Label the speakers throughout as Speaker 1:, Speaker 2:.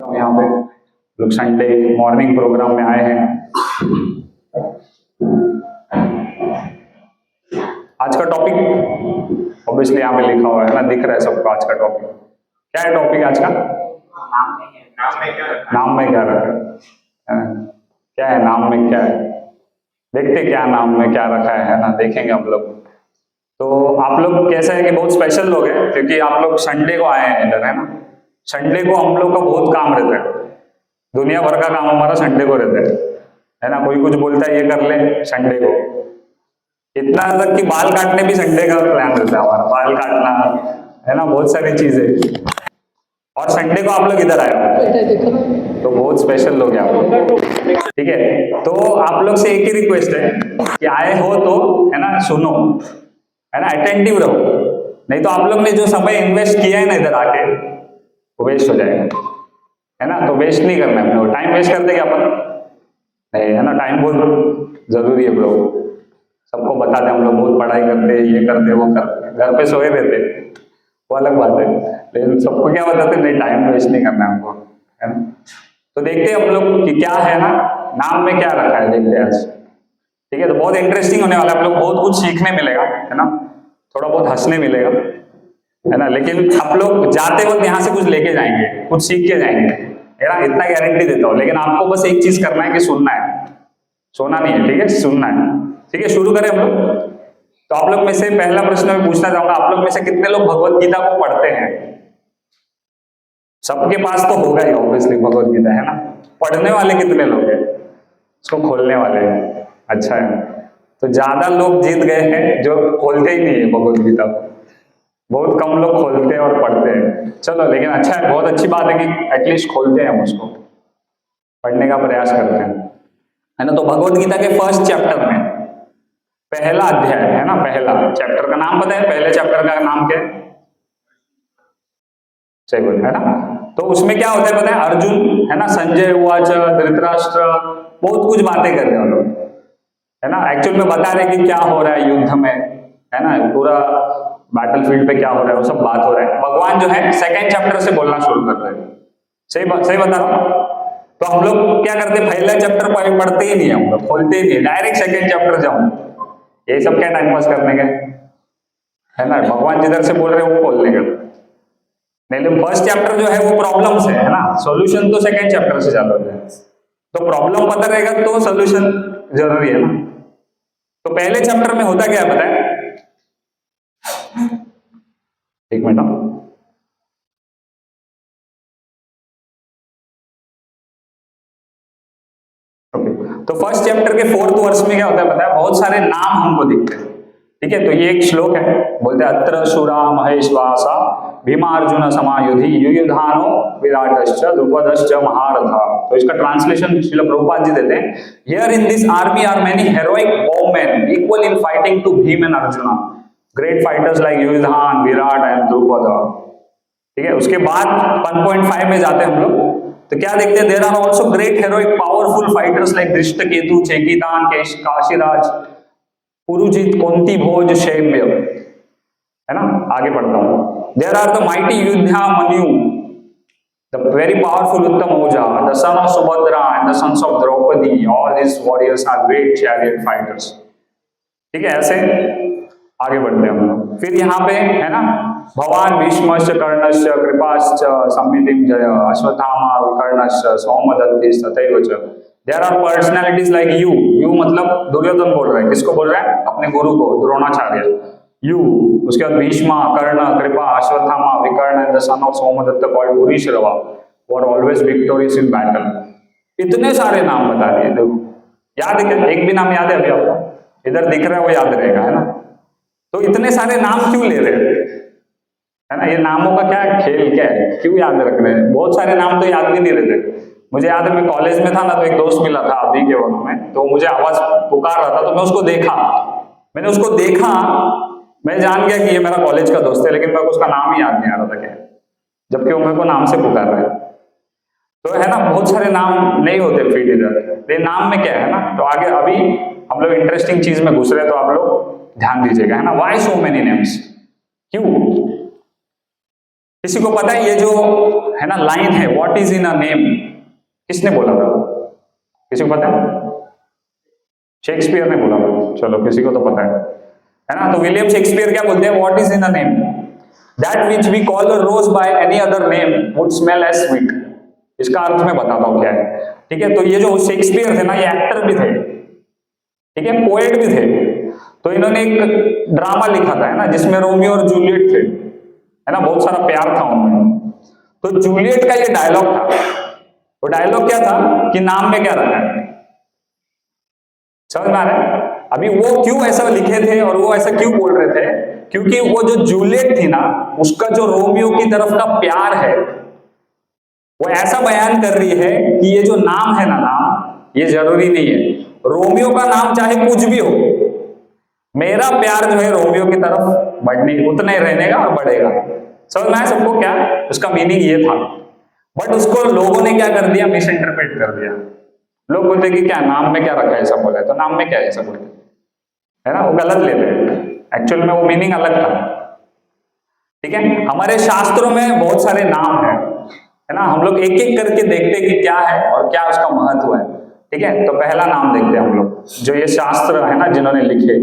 Speaker 1: तो यहाँ पे लोग संडे मॉर्निंग प्रोग्राम में आए हैं। आज का टॉपिक ऑब्वियसली यहाँ पे लिखा हुआ है ना, दिख रहा है सबको। आज का टॉपिक क्या है? टॉपिक आज का नाम में क्या रखा है? क्या है नाम में? क्या है? देखते क्या नाम में क्या रखा है ना, देखेंगे हम लोग। तो आप लोग कैसा है कि बहुत स्पेशल लोग हैं, क्योंकि आप लोग संडे को आए हैं इधर, है ना। संडे को हम लोग का बहुत काम रहता है, दुनिया भर का काम हमारा संडे को रहता है ना। कोई कुछ बोलता है ये कर ले संडे को, इतना तक कि बाल काटने भी संडे का प्लान रहता है हमारा, बाल काटना, है ना, बहुत सारी चीजें। और संडे को आप लोग इधर आए हो तो बहुत स्पेशल लोग हैं आप लोग, ठीक है। तो आप लोग से एक ही रिक्वेस्ट है कि आए हो तो, है ना, सुनो, है ना, अटेंटिव रहो। नहीं तो आप लोग ने जो समय इन्वेस्ट किया है ना इधर आके, वो वेस्ट हो जाएगा, है ना। तो वेस्ट नहीं करना है, टाइम वेस्ट करते क्या अपन? नहीं, है ना। टाइम बहुत जरूरी है ब्रो। सबको बताते हम लोग बहुत पढ़ाई करते, ये करते वो करते, घर पे सोए रहते, वो अलग बात है। लेकिन सबको क्या बताते? नहीं, टाइम वेस्ट नहीं करना है हमको, है ना। तो देखते हैं हम लोग कि क्या है ना, नाम में क्या रखा है, देखते हैं आज, ठीक है। तो बहुत इंटरेस्टिंग होने वाला है, आप लोग बहुत कुछ सीखने मिलेगा, है ना, थोड़ा बहुत हंसने मिलेगा, है ना। लेकिन आप लोग जाते वक्त यहाँ से कुछ लेके जाएंगे, कुछ सीख के जाएंगे, है ना, इतना गारंटी देता हूँ। लेकिन आपको बस एक चीज करना है कि सुनना है, सोना नहीं है, ठीक है, सुनना है, ठीक है। शुरू करें हम लोग। तो आप लोग में से पहला प्रश्न मैं पूछना चाहूंगा, आप लोग में से कितने लोग भगवत गीता को पढ़ते हैं? सबके पास तो होगा ही ऑब्वियसली भगवत गीता, है ना। पढ़ने वाले कितने लोग हैं? उसको खोलने वाले हैं। अच्छा है, तो ज्यादा लोग जीत गए हैं जो खोलते ही नहीं है भगवत गीता को। बहुत कम लोग खोलते हैं और पढ़ते हैं। चलो, लेकिन अच्छा है, बहुत अच्छी बात है कि एटलीस्ट खोलते हैं हम उसको, पढ़ने का प्रयास करते हैं, है ना। तो भगवत गीता के फर्स्ट चैप्टर में पहला अध्याय है ना, पहला चैप्टर का नाम पता है? पहले चैप्टर का नाम क्या है? सही बोल, है ना। तो उसमें क्या होता है पता है? अर्जुन, है ना, संजय उवाच, धृतराष्ट्र, बहुत कुछ बातें कर रहे हैं लोग, है ना। एक्चुअल में बता रहे कि क्या हो रहा है युद्ध में, है ना, पूरा बैटलफील्ड पे क्या हो रहा है, वो सब बात हो रहा है। भगवान जो है सेकंड चैप्टर से बोलना शुरू करते हैं। सही बता रहा हूँ। तो हम लोग क्या करते हैं? पहला चैप्टर पढ़ते ही नहीं, हम लोग खोलते ही नहीं, डायरेक्ट सेकंड चैप्टर जाऊं। ये सब क्या टाइम पास करने के, है ना। भगवान जिधर से बोल रहे हैं वो खोलने का नहीं। फर्स्ट चैप्टर जो है वो प्रॉब्लम से, है ना, सॉल्यूशन तो सेकंड चैप्टर से चालू होता है। तो प्रॉब्लम पता रहेगा तो सॉल्यूशन जरूरी है ना। तो पहले चैप्टर में होता क्या है पता है? एक मिनट। तो फर्स्ट चैप्टर के फोर्थ वर्स में क्या होता है पता है? बहुत सारे नाम हमको दिखते हैं, ठीक है। तो ये एक श्लोक है, बोलते हैं अत्र शूरा महेश्वासा भीमार्जुन समायुधि युयुधानो विराटश्च द्रुपदश्च महारथा। तो इसका ट्रांसलेशन श्रील प्रभुपाद जी देते हैं, here in this army are many heroic women equal in fighting to Bhim and Arjuna, great fighters like Yuyudhan, Virat and Drupad, ठीक है। उसके बाद 1.5 में जाते हैं हम लोग, तो क्या देखते हैं? There are also great heroic powerful fighters like Dhrishtaketu, Chekitan, Kashiraj, Purujit, Kunti Bhoj, Shaibya, है ना। आगे पढ़ता हूं। There are the mighty Yudhamanyu, the very powerful Uttamauja, the son of Subhadra and the sons of Draupadi, all this warriors are great chariot fighters, ठीक है। ऐसे आगे बढ़ते हैं हम लोग। फिर यहाँ पे, है ना, भवान भीष्मश्च कर्णश्च कृपाश्च संमितिं जय अश्वत्थामा विकर्णश्च सौमदत्तिश्च तथैव च। There are personalities like you मतलब दुर्योधन बोल रहा है, किसको बोल रहा है? अपने गुरु को, द्रोणाचार्य। यू, उसके बाद भीष्मा, कर्ण, Kripa, Ashwatthama, Vikarna and the son of Somadatta called Bhurishrava were always victorious in battle. इतने सारे नाम बता दिए, देखो याद है क्या? एक भी नाम याद है अभी आपको? इधर दिख रहा है वो याद रहेगा, है ना। तो इतने सारे नाम क्यों ले रहे हैं, है ना? ये नामों का क्या खेल, क्या है, क्यों याद रख रहे हैं? बहुत सारे नाम तो याद भी नहीं रहते। मुझे याद है मैं कॉलेज में था ना, तो एक दोस्त मिला था अभी के वक्त में, तो मुझे आवाज पुकार रहा था, तो मैं उसको देखा, मैंने उसको देखा, मैं जान गया कि ये मेरा कॉलेज का दोस्त है, लेकिन मेरे को उसका नाम ही याद नहीं आ रहा था क्या, जबकि वो मेरे को नाम से पुकार रहा है। तो है ना, बहुत सारे नाम नहीं होते फिट इधर, ये नाम में क्या है ना। तो आगे अभी हम लोग इंटरेस्टिंग चीज में घुस रहे हैं, तो आप लोग ध्यान दीजिएगा, है ना। व्हाई सो मेनी नेम्स, क्यों? किसी को पता है ये जो है ना लाइन है, what is in a name, किसने बोला था? किसी को पता है? शेक्सपियर ने बोला था। चलो किसी को तो पता है ना? तो विलियम शेक्सपियर क्या बोलते हैं? What is in a name, that which we call a rose by any other name would smell as sweet. इसका अर्थ मैं बताता हूं क्या है। ठीक है, तो ये जो शेक्सपियर थे ना, ये एक्टर भी थे, ठीक है, पोएट भी थे। तो इन्होंने एक ड्रामा लिखा था, है ना, जिसमें रोमियो और जूलियट थे, है ना, बहुत सारा प्यार था उनमें। तो जूलियट का ये डायलॉग था, वो डायलॉग क्या था कि नाम में क्या रखा है। समझ में आ रहा है? अभी वो क्यों ऐसा लिखे थे और वो ऐसा क्यों बोल रहे थे? क्योंकि वो जो जूलियट थी ना, उसका जो रोमियो की तरफ का प्यार है, वो ऐसा बयान कर रही है कि ये जो नाम है ना, नाम ये जरूरी नहीं है। रोमियो का नाम चाहे कुछ भी हो, मेरा प्यार जो है रोमियो की तरफ बढ़ने उतना ही रहने का और बढ़ेगा। समझ में आया सबको क्या उसका मीनिंग ये था? बट उसको लोगों ने क्या कर दिया, मिस इंटरप्रेट कर दिया। लोग बोलते कि क्या नाम में क्या रखा है, ऐसा बोला है, तो नाम में क्या है ऐसा बोलते, है ना, वो गलत लेते हैं। एक्चुअल में वो मीनिंग अलग था। ठीक है, हमारे शास्त्रों में बहुत सारे नाम है ना, हम लोग एक एक करके देखते हैं कि क्या है और क्या उसका महत्व है। ठीक है, तो पहला नाम देखते हैं हम लोग, जो ये शास्त्र है ना जिन्होंने लिखे,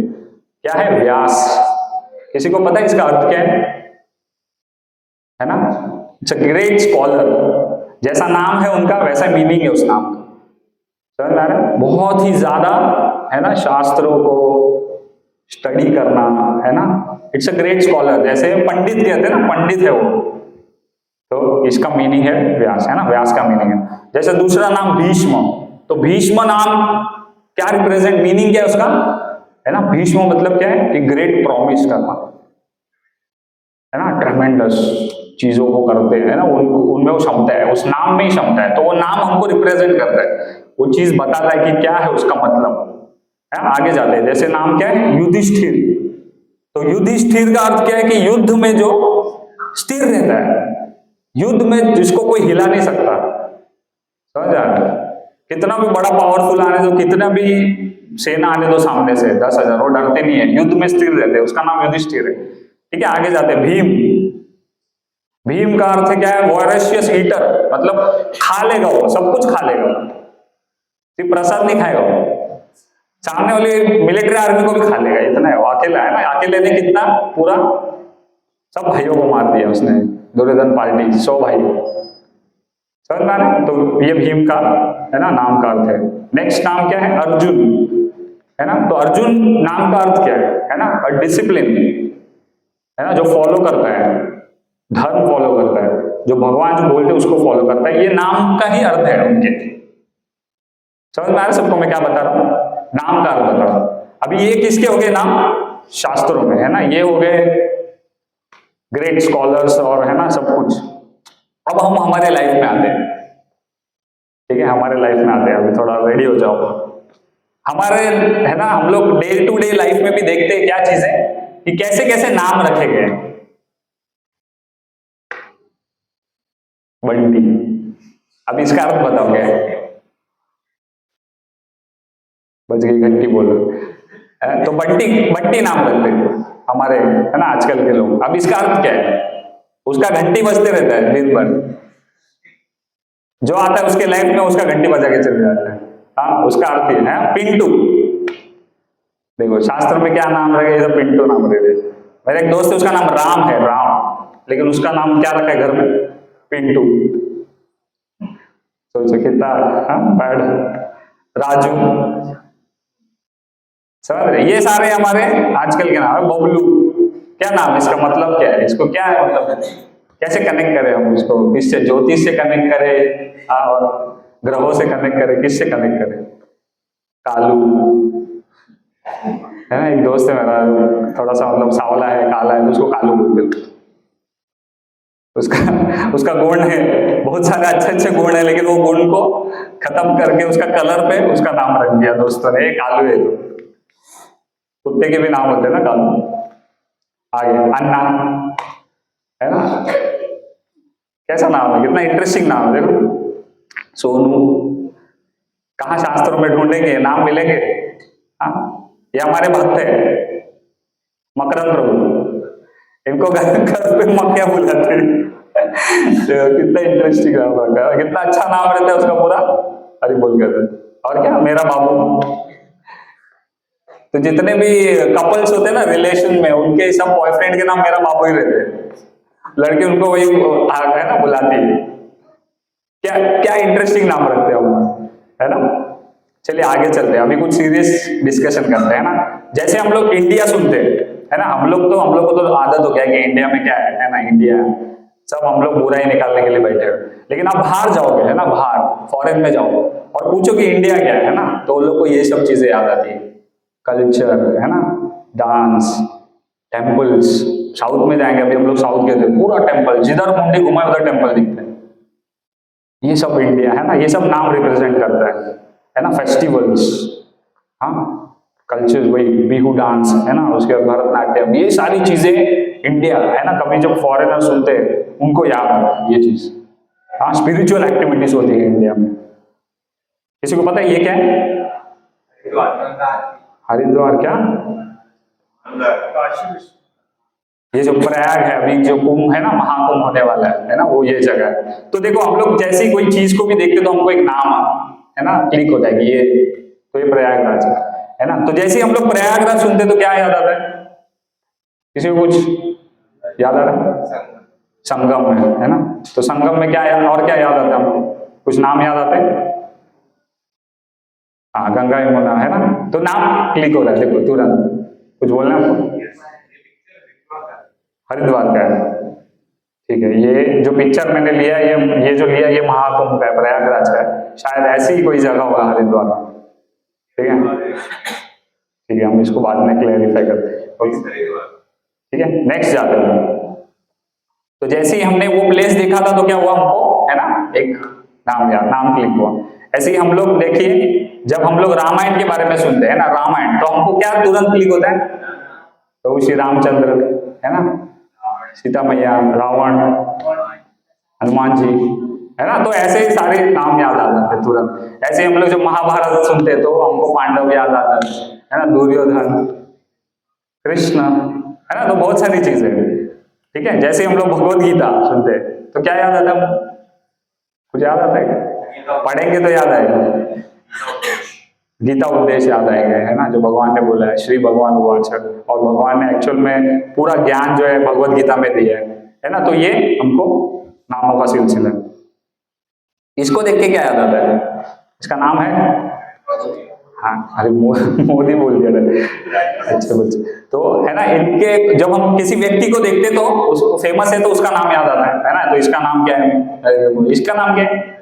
Speaker 1: क्या है? व्यास। किसी को पता है इसका अर्थ क्या है ना? It's a great scholar. जैसा नाम है उनका वैसा मीनिंग है उस नाम का। समझ में आ रहा है? बहुत ही ज्यादा है ना शास्त्रों को स्टडी करना, है ना, इट्स अ ग्रेट स्कॉलर। जैसे पंडित कहते हैं ना, पंडित है वो, तो इसका मीनिंग है व्यास, है ना, व्यास का मीनिंग है। जैसे दूसरा नाम भीष्म, तो भीष्म नाम क्या रिप्रेजेंट, मीनिंग क्या है उसका, है ना? भीष्म मतलब क्या है कि ग्रेट प्रॉमिस करना, है ना, ट्रेमेंडस चीजों को करते हैं ना, उनमें वो क्षमता है, उस नाम में ही क्षमता है। तो वो नाम हमको रिप्रेजेंट करता है, वो चीज बताता है कि क्या है उसका मतलब, है ना? आगे जाते हैं, जैसे नाम क्या है? युधिष्ठिर। तो युधिष्ठिर का अर्थ क्या है कि युद्ध में जो स्थिर रहता है, युद्ध में जिसको कोई हिला नहीं सकता। समझ आ रहा है? कितना भी बड़ा पावरफुल आने दो, कितना भी सेना आने दो सामने से 10,000, वो डरते नहीं है, युद्ध में स्थिर रहते हैं, उसका नाम युधिष्ठिर है। ठीक है, आगे जाते हैं, भीम। भीम का अर्थ क्या है? वॉरेशियस ईटर, मतलब खा लेगा, वो सब कुछ खा लेगा, सिर्फ प्रसाद नहीं खाएगा वो, सामने वाली मिलिट्री आर्मी को भी खा लेगा, इतना है वो, अकेला है ना। अकेले ने कितना पूरा सब भाइयों को मार दिया उसने, दुर्योधन पार्टी 100 भाई। समझ में आ रहा है? तो ये भीम का है ना नाम का अर्थ है। नेक्स्ट नाम क्या है? अर्जुन, है ना। तो अर्जुन नाम का अर्थ क्या है ना? डिसिप्लिन, है ना, जो फॉलो करता है, धर्म फॉलो करता है, जो भगवान जो बोलते हैं उसको फॉलो करता है, ये नाम का ही अर्थ है उनके। समझ में आ रहा है सबको मैं क्या बता रहा हूं? नाम का अर्थ बता रहा हूं। अभी ये किसके हो गए नाम? शास्त्रों में, है ना, ये हो गए ग्रेट स्कॉलर्स और है ना सब कुछ। अब हम हमारे लाइफ में आते हैं। ठीक है, हमारे लाइफ में आते हैं, अभी थोड़ा रेडी हो जाओ। हमारे है ना, हम लोग डे टू डे लाइफ में भी देखते हैं क्या चीजें कि कैसे कैसे नाम रखे गए। बंटी, अब इसका अर्थ बताओ क्या है? बज गई घंटी, बोलो। तो बंटी, बंटी नाम रखते हैं हमारे, है ना, आजकल के लोग। अब इसका अर्थ क्या है? उसका घंटी बजते रहता है दिन भर, जो आता है उसके लाइफ में उसका घंटी बजा के चले जाता है। हाँ, उसका अर्थ ये है पिंटू। देखो शास्त्र में क्या नाम रखे, तो पिंटू नाम रखे। मेरा एक दोस्त है, उसका नाम राम है, राम, लेकिन उसका नाम क्या रखा है घर में? पिंटू। सोचो कितना बैड। राजू, समझ रहे? ये सारे हमारे आजकल के नाम है। बबलू, क्या नाम है इसका, मतलब क्या है, इसको क्या है मतलब, कैसे कनेक्ट करें हम इसको, किससे? ज्योतिष से कनेक्ट करें और ग्रहों से कनेक्ट करें, किससे कनेक्ट करें? कालू, है ना, एक दोस्त है मेरा, थोड़ा सा मतलब सावला है, काला है, तो उसको कालू बोलते। उसका गुण है, बहुत सारे अच्छे अच्छे गुण है, लेकिन वो गुण को खत्म करके उसका कलर पे उसका नाम रख दिया दोस्तों ने, कालू है। तो कुत्ते के भी नाम होते हैं ना कालू। आगे अन्ना, है ना, कैसा नाम है, कितना इंटरेस्टिंग नाम है, देखो। सोनू, कहाँ शास्त्रों में ढूंढेंगे नाम मिलेंगे? हाँ, ये हमारे भक्त है मकरंद प्रभु, इनको घर पे मक्खियां बुलाते हैं। तो कितना इंटरेस्टिंग नाम रखा है, कितना अच्छा नाम रहता है उसका पूरा, अरे बोल कर। और क्या, मेरा बाबू। तो जितने भी कपल्स होते हैं ना रिलेशन में, उनके सब बॉयफ्रेंड के नाम मेरा बाबू ही रहते हैं, लड़की उनको वही है ना बुलाती है। क्या क्या इंटरेस्टिंग नाम रखते हैं हम, है ना। चलिए आगे चलते हैं, अभी कुछ सीरियस डिस्कशन करते हैं ना। जैसे हम लोग इंडिया सुनते हैं, है ना, हम लोग को तो आदत हो गया कि इंडिया में क्या है ना, इंडिया सब हम लोग बुरा ही निकालने के लिए बैठे हो। लेकिन आप बाहर जाओगे, है ना, बाहर फॉरेन में जाओ और पूछो कि इंडिया क्या है ना, तो उन लोग को ये सब चीजें याद आती है, कल्चर, है ना, डांस, टेम्पल्स। साउथ में जाएंगे, अभी हम लोग साउथ गए थे, पूरा टेम्पल, जिधर मुंडी घुमाए उधर टेम्पल दिखते हैं। ये सब इंडिया है ना, ये सब नाम रिप्रेजेंट करता है ना। फेस्टिवल्स, हाँ, कल्चर, वही बिहू डांस, है ना, उसके बाद भरतनाट्यम, ये सारी चीजें इंडिया, है ना। कभी जब फॉरेनर सुनते हैं उनको याद आता है ये चीज। हाँ, स्पिरिचुअल एक्टिविटीज होती है इंडिया में। किसी को पता है ये क्या है? हरिद्वार क्या? ये जो प्रयाग है, अभी जो कुंभ है ना, महाकुंभ होने वाला है ना, वो ये जगह है। तो देखो हम लोग जैसी कोई चीज को भी देखते तो हमको एक नाम है ना क्लिक होता है कि ये, तो ये प्रयागराज है ना। तो जैसे हम लोग प्रयागराज सुनते तो क्या याद आता है? किसी को कुछ याद आ रहा है? संगम है ना। तो संगम में क्या याद, और क्या याद आता है हमको? कुछ नाम याद आते हैं? हाँ, गंगा यमुना, है ना। तो नाम क्लिक हो रहा है, देखो तुरंत। कुछ बोलना है आपको? हरिद्वार का है, ठीक है। ये जो पिक्चर मैंने लिया, ये जो लिया, ये महाकुंभ का है, प्रयागराज का है। शायद ऐसी ही कोई जगह होगा हरिद्वार में, ठीक है। ठीक है, हम इसको बाद में क्लैरिफाई करते हैं, ठीक है। नेक्स्ट जाते हैं। तो जैसे ही हमने वो प्लेस देखा था तो क्या हुआ हमको, है ना, एक नाम याद, नाम क्लिक हुआ। ऐसे ही हम लोग देखिए, जब हम लोग रामायण के बारे में सुनते हैं ना, रामायण, तो हमको क्या तुरंत क्लिक होता है? तो श्री रामचंद्र, है ना, सीता मैया, रावण, हनुमान जी, है ना। तो ऐसे ही सारे नाम याद आ जाते हैं तुरंत। ऐसे हम लोग जब महाभारत सुनते हैं तो हमको पांडव याद आता है ना, दुर्योधन, कृष्ण, है ना। तो बहुत सारी चीजें, ठीक है। जैसे हम लोग भगवत गीता सुनते हैं तो क्या याद आता है? कुछ याद आता है? पढ़ेंगे तो याद आएगा, गीता उपदेश याद आएगा, है ना, जो भगवान ने बोला है, श्री भगवान वाच, और भगवान ने एक्चुअल में पूरा ज्ञान जो है भगवत गीता में दिया है ना। तो ये हमको नामों का सिलसिला। इसको देख के क्या याद आता है? इसका नाम है, हाँ, अरे मोदी बोल दिया, अच्छे बच्चे। तो है ना, इनके जब हम किसी व्यक्ति को देखते तो उसको फेमस है तो उसका नाम याद आता है ना। तो इसका नाम क्या है? इसका नाम क्या है?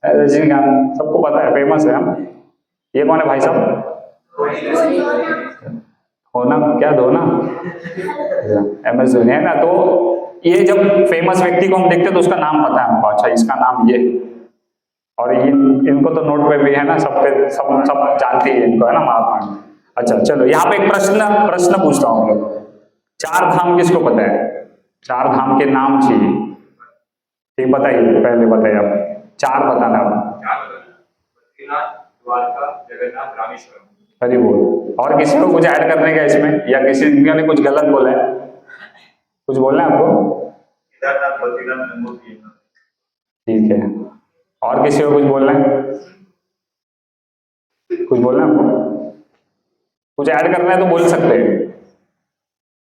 Speaker 1: रजनीकांत, सबको पता है, फेमस है हम। ये कौन है भाई साहब? होना क्या, धोना, MS धोनी, है ना। तो ये जब फेमस व्यक्ति को हम देखते तो उसका नाम पता है हमको, अच्छा इसका नाम ये। और इनको तो नोट पे भी है ना, सब पे सब जानती है इनको, है ना, महात्मा। अच्छा चलो, यहाँ पे एक प्रश्न पूछता हूँ हम लोग। चार धाम किसको पता है? चार धाम के नाम चाहिए, ठीक, बताइए, पहले बताइए आप, चार बताना आप। द्वारका, जगन्नाथ, रामेश्वरम। हरि बोल। और किसी को कुछ ऐड करने का इसमें, या किसी ने कुछ गलत बोला है? कुछ बोलना है आपको? केदारनाथ, बद्रीनाथ, गंगोत्री। ठीक है, और किसी को कुछ बोलना है? कुछ बोलना है आपको? कुछ ऐड करना है तो बोल सकते हैं।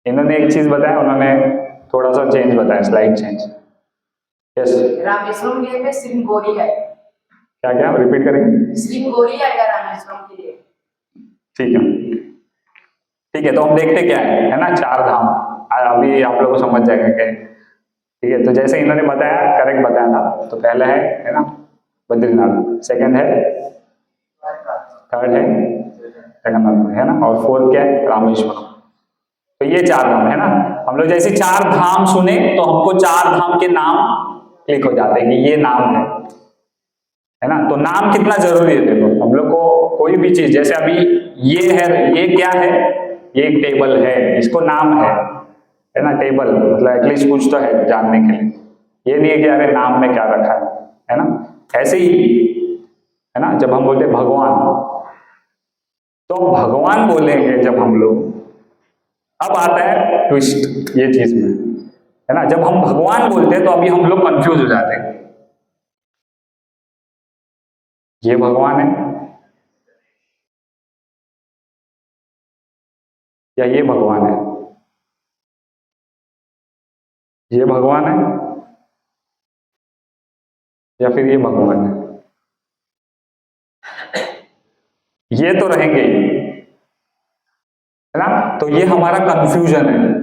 Speaker 1: इन्होंने एक चीज बताया, उन्होंने थोड़ा सा चेंज बताया, स्लाइड चेंज। यस,
Speaker 2: रामेश्वरम में श्रृंगोरी है।
Speaker 1: क्या क्या रिपीट करेंगे?
Speaker 2: श्रृंगोरी आएगा रामेश्वरम के लिए।
Speaker 1: ठीक है, ठीक है। तो हम देखते क्या है ना, चार धाम, अभी आप लोग को समझ जाएगा क्या, ठीक है। तो जैसे इन्होंने बताया, करेक्ट बताया था। तो पहला है ना बद्रीनाथ, सेकंड है, थर्ड है जगन्नाथ, है ना, और फोर्थ क्या है? रामेश्वरम। तो ये चार धाम है ना। हम लोग जैसे चार धाम सुने तो हमको चार धाम के नाम क्लिक हो जाते हैं कि ये नाम है ना। तो नाम कितना जरूरी है, देखो हम लोग को कोई भी चीज, जैसे अभी ये है, ये क्या है? ये एक टेबल है, इसको नाम है ना, टेबल, मतलब एटलीस्ट कुछ तो है जानने के लिए। ये नहीं है कि अरे नाम में क्या रखा है ना। ऐसे ही है ना, जब हम बोलते भगवान, तो भगवान बोलेंगे जब हम लोग, अब आता है ट्विस्ट ये चीज में। है ना। जब हम भगवान बोलते हैं तो अभी हम लोग कंफ्यूज हो जाते हैं, ये भगवान है या ये भगवान है, ये भगवान है या फिर ये भगवान है, ये तो रहेंगे ही, है ना। तो ये हमारा कंफ्यूजन है।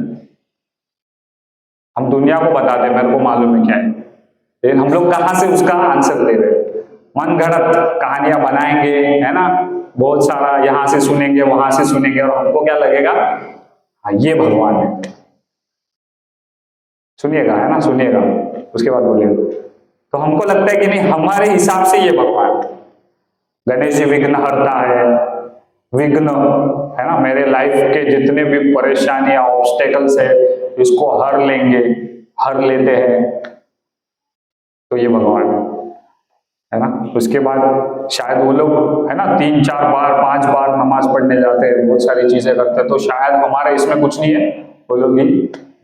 Speaker 1: हम दुनिया को बताते हैं मेरे को मालूम है क्या है, लेकिन हम लोग कहां से उसका आंसर दे रहे हैं, मन गढ़ंत कहानियां बनाएंगे, है ना, बहुत सारा यहां से सुनेंगे वहां से सुनेंगे और हमको क्या लगेगा, हाँ ये भगवान है। सुनिएगा, है ना, सुनिएगा, उसके बाद बोलिएगा। तो हमको लगता है कि नहीं, हमारे हिसाब से ये भगवान, गणेश जी विघ्न हरता है, विघ्न, है ना, मेरे लाइफ के जितने भी परेशानियां ऑब्स्टेकल्स है इसको हर लेंगे, हर लेते हैं, तो ये भगवान है ना। उसके बाद शायद वो लोग, है ना, 3-4 बार 5 बार नमाज पढ़ने जाते हैं, बहुत सारी चीजें करते हैं, तो शायद हमारे इसमें कुछ नहीं है, वो लोग ही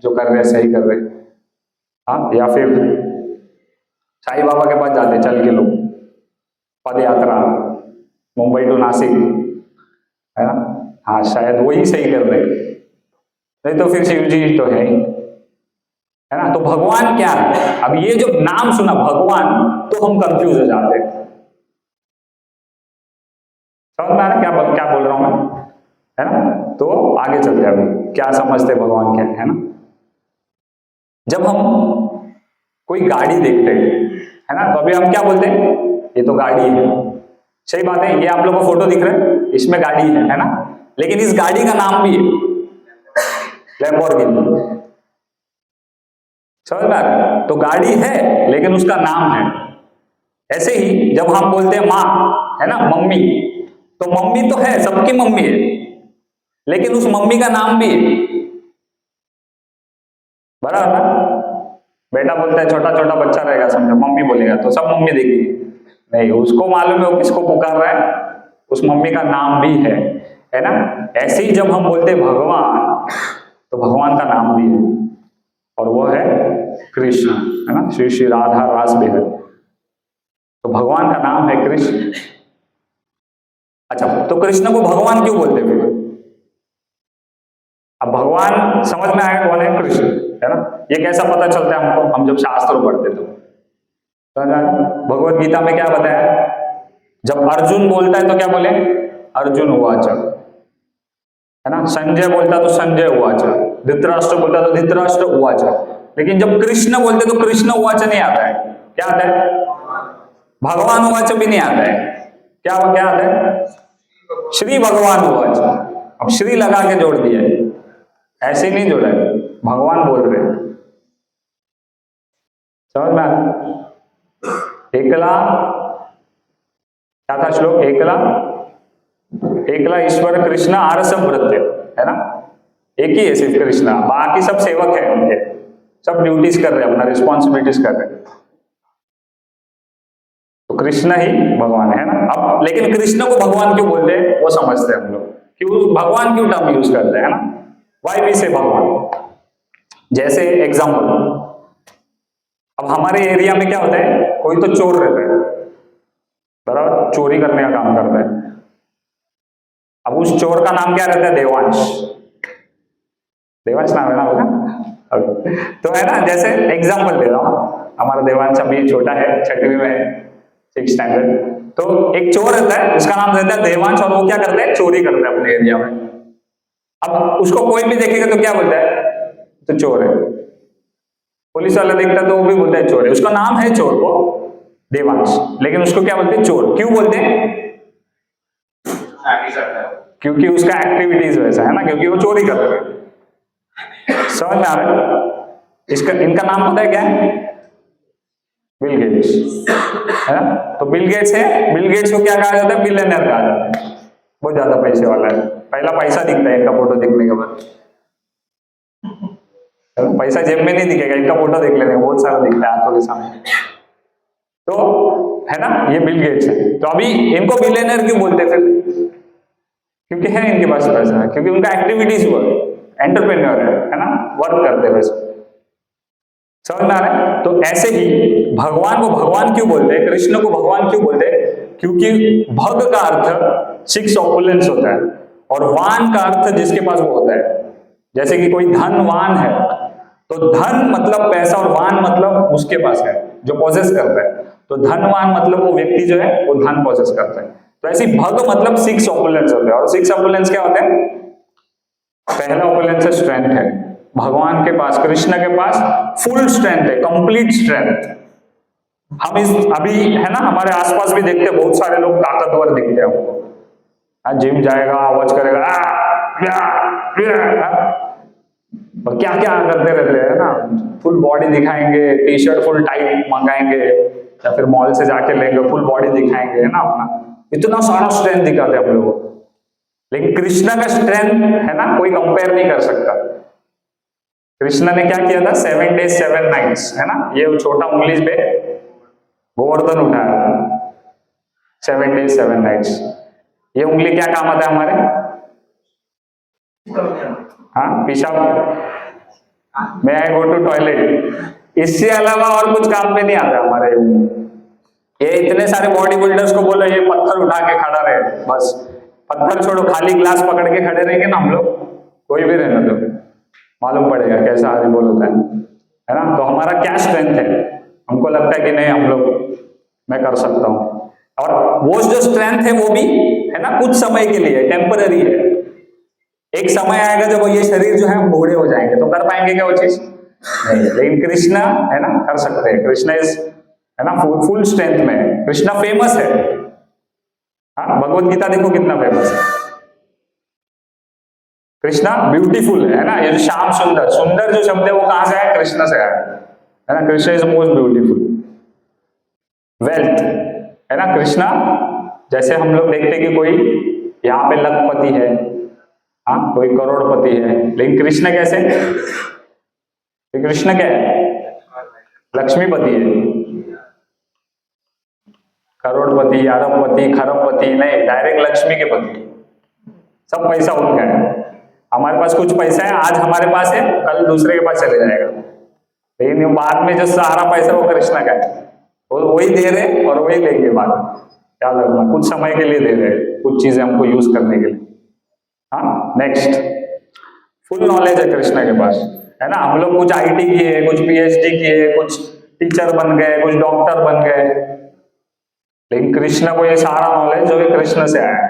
Speaker 1: जो कर रहे हैं सही कर रहे हैं। हाँ, या फिर साईं बाबा के पास जाते चल के लोग, पद यात्रा मुंबई टू नासिक, है ना, हाँ शायद वही सही कर रहे हैं, नहीं तो फिर शिव जी तो है ही, है ना। तो भगवान क्या है, अब ये जो नाम सुना भगवान तो हम कंफ्यूज हो जाते हैं। समझ में आ रहा क्या बोल रहा हूं मैं, है ना। तो आगे चलते हैं, अभी क्या समझते हैं भगवान क्या है ना। जब हम कोई गाड़ी देखते हैं, है ना, तो अभी हम क्या बोलते हैं, ये तो गाड़ी है, सही बात है, ये आप लोगों को फोटो दिख रहा है, इसमें गाड़ी है ना, लेकिन इस गाड़ी का नाम भी है लैम्बोर्गिनी। समझ में आ रहा है, तो गाड़ी है लेकिन उसका नाम है। ऐसे ही जब हम बोलते हैं माँ, है ना, मम्मी, तो मम्मी तो है, सबकी मम्मी है, लेकिन उस मम्मी का नाम भी है, बराबर ना। बेटा बोलता है, छोटा छोटा बच्चा रहेगा समझो, मम्मी बोलेगा तो सब मम्मी देगी, नहीं, उसको मालूम है वो किसको पुकार रहा है, उस मम्मी का नाम भी है ना। ऐसे ही जब हम बोलते हैं भगवान, तो भगवान का नाम भी है, और वो है कृष्ण, है ना, श्री श्री राधा रास बिहारी, तो भगवान का नाम है कृष्ण। अच्छा, तो कृष्ण को भगवान क्यों बोलते फिर, अब भगवान समझ में आया कौन है, कृष्ण, है ना। ये कैसा पता चलता है हमको, हम जब शास्त्र पढ़ते तो भगवत गीता में क्या बताया, जब अर्जुन बोलता है तो क्या बोले, अर्जुन उवाच, है ना, संजय बोलता तो संजय उवाच, धृतराष्ट्र बोलता तो धृतराष्ट्र उवाच, लेकिन जब कृष्ण बोलते तो कृष्ण उवाच नहीं आता है, क्या आता है, भगवान उवाच भी नहीं आता है, क्या आता है, श्री भगवान उवाच। अब श्री लगा के जोड़ दिया है, ऐसे नहीं जोड़ा है, भगवान बोल रहे हैं। समझ में आ, एकला, क्या था श्लोक, एकला ईश्वर कृष्ण आरस भृत्य, है ना, एक ही है सिर्फ कृष्ण, बाकी सब सेवक है उनके, सब ड्यूटीज कर रहे हैं, अपना रिस्पॉन्सिबिलिटीज कर रहे हैं, तो कृष्ण ही भगवान है ना। अब लेकिन कृष्ण को भगवान क्यों बोलते हैं वो समझते हैं हम लोग, क्यों भगवान क्यों टर्म यूज करते हैं ना, वाई वी से भगवान। जैसे एग्जाम्पल, अब हमारे एरिया में क्या होता है, कोई तो चोर रहता है, बराबर, चोरी करने का काम करता है, अब उस चोर का नाम क्या रहता है, देवांश, देवांश नाम है ना उसका, तो है ना, जैसे एग्जाम्पल दे रहा हूं, हमारा देवांश अभी छोटा है, 6वीं में है, 6th स्टैंडर्ड, तो एक चोर रहता है, उसका नाम रहता है देवांश, और वो क्या करता है, चोरी करता है अपने एरिया में। अब उसको कोई भी देखेगा तो क्या बोलता है, तो चोर है, पुलिस वाला देखता है तो वो भी बोलता है चोर है, उसका नाम है चोर को देवांश, लेकिन उसको क्या बोलते हैं, चोर। क्यों बोलते हैं, क्योंकि उसका एक्टिविटीज वैसा है ना, क्योंकि वो चोरी कर रहे हैं। समझ में आ रहा है, इसका इनका नाम पता है क्या है, बिल गेट्स, है ना। तो बिल गेट्स है, बिल गेट्स को क्या कहा जाता है, बिलियनर कहा जाता है, बहुत ज्यादा पैसे वाला है, पहला पैसा दिखता है इनका फोटो देखने के बाद, पैसा जेब में नहीं दिखेगा, इनका फोटो देख लेने बहुत सारा दिखता है आंखों के सामने, तो है ना, ये बिल गेट्स है। तो अभी इनको बिलियनर क्यों बोलते हैं फिर, क्योंकि है इनके पास पैसा है, क्योंकि उनका एक्टिविटीज हुआ, एंटरप्रेन्योर है ना, वर्क करते हैं वैसे। समझ में आ रहा है? तो ऐसे ही भगवान को भगवान क्यों बोलते हैं, कृष्ण को भगवान क्यों बोलते हैं? क्योंकि भग का अर्थ 6 ऑपुलेंस होता है और वान का अर्थ जिसके पास वो होता है। जैसे कि कोई धनवान है तो धन मतलब पैसा और वान मतलब उसके पास है जो पॉसेस करता है। तो धनवान मतलब वो व्यक्ति जो है वो धन पॉसेस करता है। तो ऐसे भग मतलब 6 ऑपुलेंस होते हैं और 6 ऑपुलेंस क्या होते हैं? पहला ऑपुलेंस है स्ट्रेंथ है। भगवान के पास, कृष्ण के पास फुल स्ट्रेंथ है, कंप्लीट स्ट्रेंथ। हम इस अभी है ना हमारे आसपास भी देखते हैं बहुत सारे लोग ताकतवर दिखते हैं हमको। जिम जाएगा, वॉच करेगा, और क्या क्या करते रहते हैं ना, फुल बॉडी दिखाएंगे, टी शर्ट फुल टाइट मंगाएंगे या फिर मॉल से जाके लेंगे, फुल बॉडी दिखाएंगे है ना अपना, इतना सारा स्ट्रेंथ दिखाते हैं हम लोगों को। लेकिन कृष्ण का स्ट्रेंथ है ना कोई कंपेयर नहीं कर सकता। कृष्ण ने क्या किया था? 7 days 7 nights है ना, ये छोटा उंगली पे गोवर्धन उठाया, 7 days 7 nights। ये उंगली क्या काम आता है हमारे? हाँ, पेशाब में आई गो टू टॉयलेट, इससे अलावा और कुछ काम में नहीं आता हमारे। ये इतने सारे बॉडी बिल्डर्स को बोलो ये पत्थर उठा के खड़ा रहे, बस पत्थर छोड़ो, खाली ग्लास पकड़ के खड़े रहेंगे ना हम लोग, कोई भी रहना तो मालूम पड़ेगा कैसा हरिबोल होता है ना। तो हमारा क्या स्ट्रेंथ है? हमको लगता है कि नहीं हम लोग, मैं कर सकता हूं, और वो जो स्ट्रेंथ है वो भी है ना कुछ समय के लिए, टेम्पररी है। एक समय आएगा जब ये शरीर जो है बूढ़े हो जाएंगे तो कर पाएंगे क्या वो चीज? नहीं। लेकिन कृष्ण है ना कर सकते हैं। कृष्ण इज है ना फुल स्ट्रेंथ में। कृष्ण फेमस है। हाँ, भगवत गीता देखो कितना फेमस है। कृष्णा ब्यूटीफुल है ना, ये जो श्याम सुंदर, सुंदर जो शब्द है वो कहां से आया? कृष्ण से आया है ना। Krishna is most beautiful. Wealth है ना, कृष्णा जैसे हम लोग देखते हैं कि कोई यहाँ पे लखपति है, हाँ कोई करोड़पति है, लेकिन कृष्ण कैसे? कृष्ण क्या है? लक्ष्मीपति है। करोड़पति, अरबपति, खरबपति नहीं, डायरेक्ट लक्ष्मी के पति। सब पैसा उनका है। हमारे पास कुछ पैसा है, आज हमारे पास है, कल दूसरे के पास चले जाएगा, लेकिन बाद में जो सारा पैसा वो कृष्ण का है, वो वही दे रहे और वही लेंगे बाद में। याद रखना, कुछ समय के लिए दे रहे, कुछ चीजें हमको यूज करने के लिए। हाँ, नेक्स्ट, फुल नॉलेज है कृष्ण के पास है ना। हम लोग कुछ आईटी किए, कुछ पीएचडी किए, कुछ टीचर बन गए, कुछ डॉक्टर बन गए, लेकिन कृष्ण को ये सारा नॉलेज जो है कृष्ण से आया है।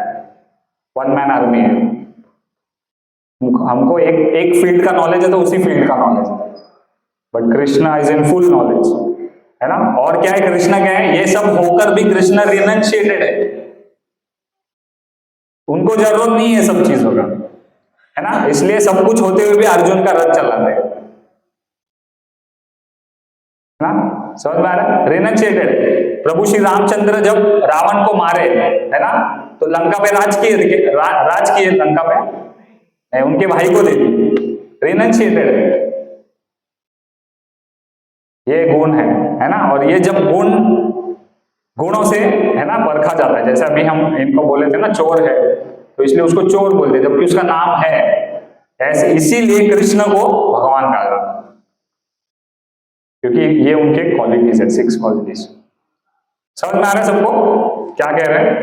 Speaker 1: 1 मैन आर्मी है। हमको एक फील्ड का नॉलेज है तो उसी फील्ड का नॉलेज है, but Krishna is in full knowledge है ना। और क्या है? कृष्ण क्या है? ये सब होकर भी कृष्ण रिनंशिएटेड है, उनको जरूरत नहीं है सब चीजों का है ना, इसलिए सब कुछ होते हुए भी अर्जुन का रथ चलाते हैं ना। समझ में आ रहा है? रिनंशिएटेड। प्रभु श्री रामचंद्र जब रावण को मारे है ना, तो लंका पे राज किए लंका पे नहीं, उनके भाई को दे दी। रिनंशिएटेड है, ये गुण है ना। और ये जब गुणों से है ना परखा जाता है, जैसे अभी हम इनको बोले थे ना चोर है, तो इसलिए उसको चोर बोलते जबकि उसका नाम है ऐसे, इसीलिए कृष्ण को भगवान कहा जाता है, क्योंकि ये उनके क्वालिटीज है, 6 क्वालिटीज। समझ में आ रहा है सबको क्या कह रहे हैं?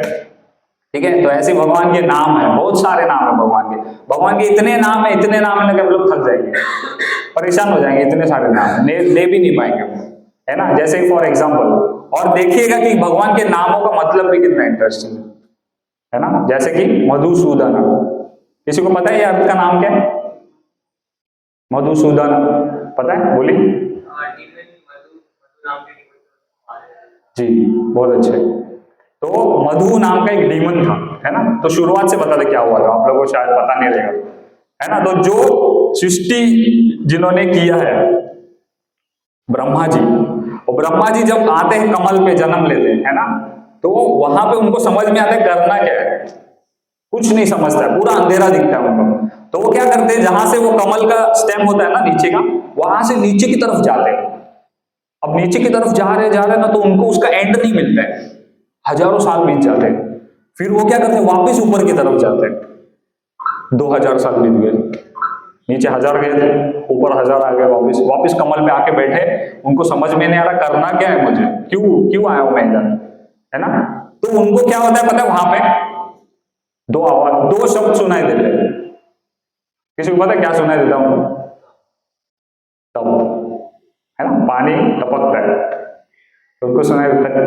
Speaker 1: ठीक है, तो ऐसे भगवान के नाम है, बहुत सारे नाम है भगवान के इतने नाम है, इतने नाम है ना कि हम लोग थक जाएंगे, परेशान हो जाएंगे, इतने सारे नाम ले भी नहीं पाएंगे है ना। जैसे फॉर एग्जांपल, और देखिएगा कि भगवान के नामों का मतलब भी कितना इंटरेस्टिंग है ना। जैसे कि मधुसूदन, किसी को पता है ये अर्थ का नाम क्या है? मधुसूदन पता है? बोलिए जी, बहुत अच्छे। तो मधु नाम का एक डीमन था है ना, तो शुरुआत से बता दे क्या हुआ था, आप लोगों को शायद पता नहीं रहेगा है ना। तो जो सृष्टि जिन्होंने किया है ब्रह्मा जी, और ब्रह्मा जी जब आते हैं कमल पे जन्म लेते हैं है ना, तो वहां पे उनको समझ में आता है करना क्या है, कुछ नहीं समझता है, पूरा अंधेरा दिखता है उनको। तो वो क्या करते हैं, जहां से वो कमल का स्टेम होता है ना नीचे का, वहां से नीचे की तरफ जाते हैं। अब नीचे की तरफ जा रहे ना, तो उनको उसका एंड नहीं मिलता है, हजारों साल बीत जाते हैं। फिर वो क्या करते हैं, वापस ऊपर की तरफ जाते हैं, 2000 साल बीत गए, नीचे 1000 गए थे, ऊपर 1000 आ गए, वापिस कमल पे आके बैठे। उनको समझ में नहीं आ रहा करना क्या है मुझे, क्यों आया हूं मैं इधर, है ना। तो उनको क्या होता है पता है, वहां पे दो शब्द सुनाई देते हैं। किसी को पता है क्या सुनाई देता उनको? तब, है ना, पानी टपकता है तो उनको सुनाई देता है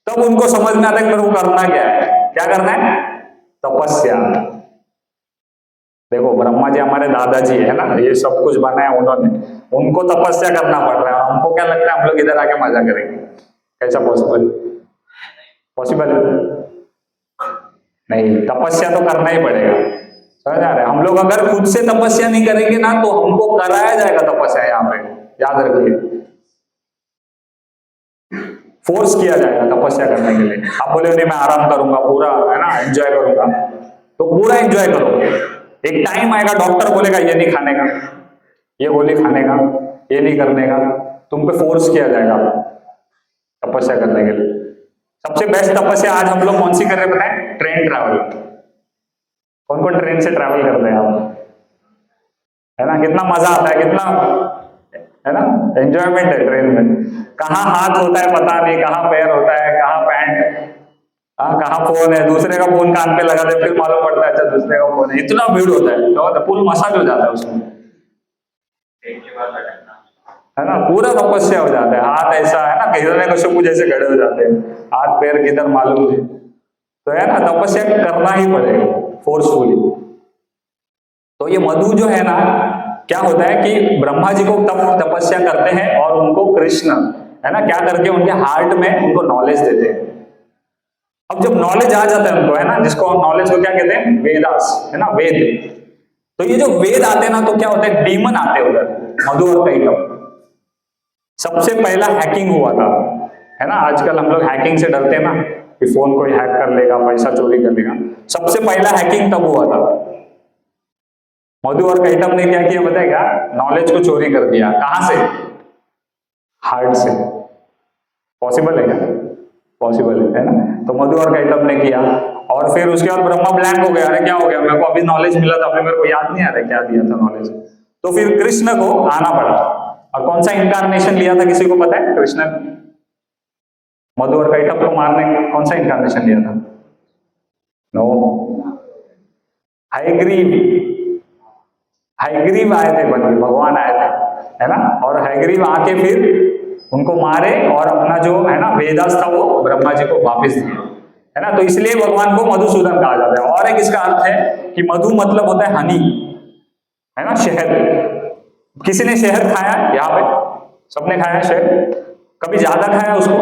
Speaker 1: तब उनको समझ में आता है कि करना क्या है, क्या करना है, तपस्या। देखो ब्रह्मा जी हमारे दादाजी है ना, ये सब कुछ बनाया उन्होंने, उनको तपस्या करना पड़ रहा है, और हमको क्या लगता है हम लोग इधर आके मजा करेंगे। कैसा पॉसिबल नहीं, तपस्या तो करना ही पड़ेगा, समझ आ रहा है। हम लोग अगर खुद से तपस्या नहीं करेंगे ना तो हमको कराया जाएगा तपस्या, यहाँ पे याद रखिए, फोर्स किया जाएगा तपस्या करने के लिए। आप बोले नहीं मैं आराम करूंगा पूरा, है ना, एंजॉय करूंगा, तो पूरा एंजॉय करो। एक टाइम आएगा डॉक्टर बोलेगा ये नहीं खाने का, ये गोली खाने का, ये नहीं करने का, तुम पे फोर्स किया जाएगा तपस्या करने के लिए। सबसे बेस्ट तपस्या आज हम लोग कौन सी कर रहे हैं पता है? Train travel. कौन कौन ट्रेन से ट्रैवल करते हैं आप, है ना, कितना मजा आता है, कितना, है ना, एंजॉयमेंट है ट्रेन में। कहाँ हाथ होता है पता नहीं, कहाँ पैर होता है, कहाँ पैंट, कहाँ फोन है, दूसरे का फोन कान पे लगा दे, फिर मालूम पड़ता है अच्छा दूसरे का फोन है। इतना भीड़ होता है तो पूरा मसाज हो जाता है उसमें, है ना, पूरा तपस्या हो जाता है। हाथ ऐसा, है ना, हिरण्य कश्यप जैसे खड़े हो जाते हैं, हाथ पैर किधर मालूम नहीं, तो है ना, तपस्या करना ही पड़ेगा फोर्सफुली। तो ये मधु जो है ना, क्या होता है कि ब्रह्मा जी को तपस्या करते हैं और उनको कृष्ण, है ना, क्या करके उनके हार्ट में उनको नॉलेज देते हैं। अब जब नॉलेज आ जाता है उनको, है ना, जिसको नॉलेज को क्या कहते हैं, वेदास, है ना, वेद। तो ये जो वेद आते हैं ना तो क्या होता है, डीमन आते हैं उधर, मधु और कैटव। सबसे पहला हैकिंग हुआ था, है ना, आजकल हम लोग हैकिंग से डरते हैं ना कि फोन कोई हैक कर लेगा, पैसा चोरी कर लेगा। सबसे पहला हैकिंग तब हुआ था, मधु और कैटव ने क्या किया बताएगा, नॉलेज को चोरी कर दिया। कहां से? हार्ट से। पॉसिबल है क्या? पॉसिबल है ना। तो मधु और कैटव ने किया, और फिर उसके बाद ब्रह्मा ब्लैंक हो गया, अरे क्या हो गया, मेरे को अभी नॉलेज मिला था, अभी मेरे को याद नहीं आ रहा क्या दिया था नॉलेज। तो फिर कृष्ण को आना पड़ा। और कौन सा इंकारनेशन लिया था, किसी को पता है? कृष्ण मधु और कैटव को मारने कौन सा इंकारनेशन लिया था? नो, हयग्रीव आए थे, बन के भगवान आए थे, है ना, और हयग्रीव आके फिर उनको मारे और अपना जो है ना वेदास था वो ब्रह्मा जी को वापस दिए, है ना। तो इसलिए भगवान को मधुसूदन कहा जाता है। और एक इसका अर्थ है कि मधु मतलब होता है हनी, है ना, शहद। किसी ने शहद खाया यहाँ पे? सबने खाया शहद? कभी ज्यादा खाया उसको?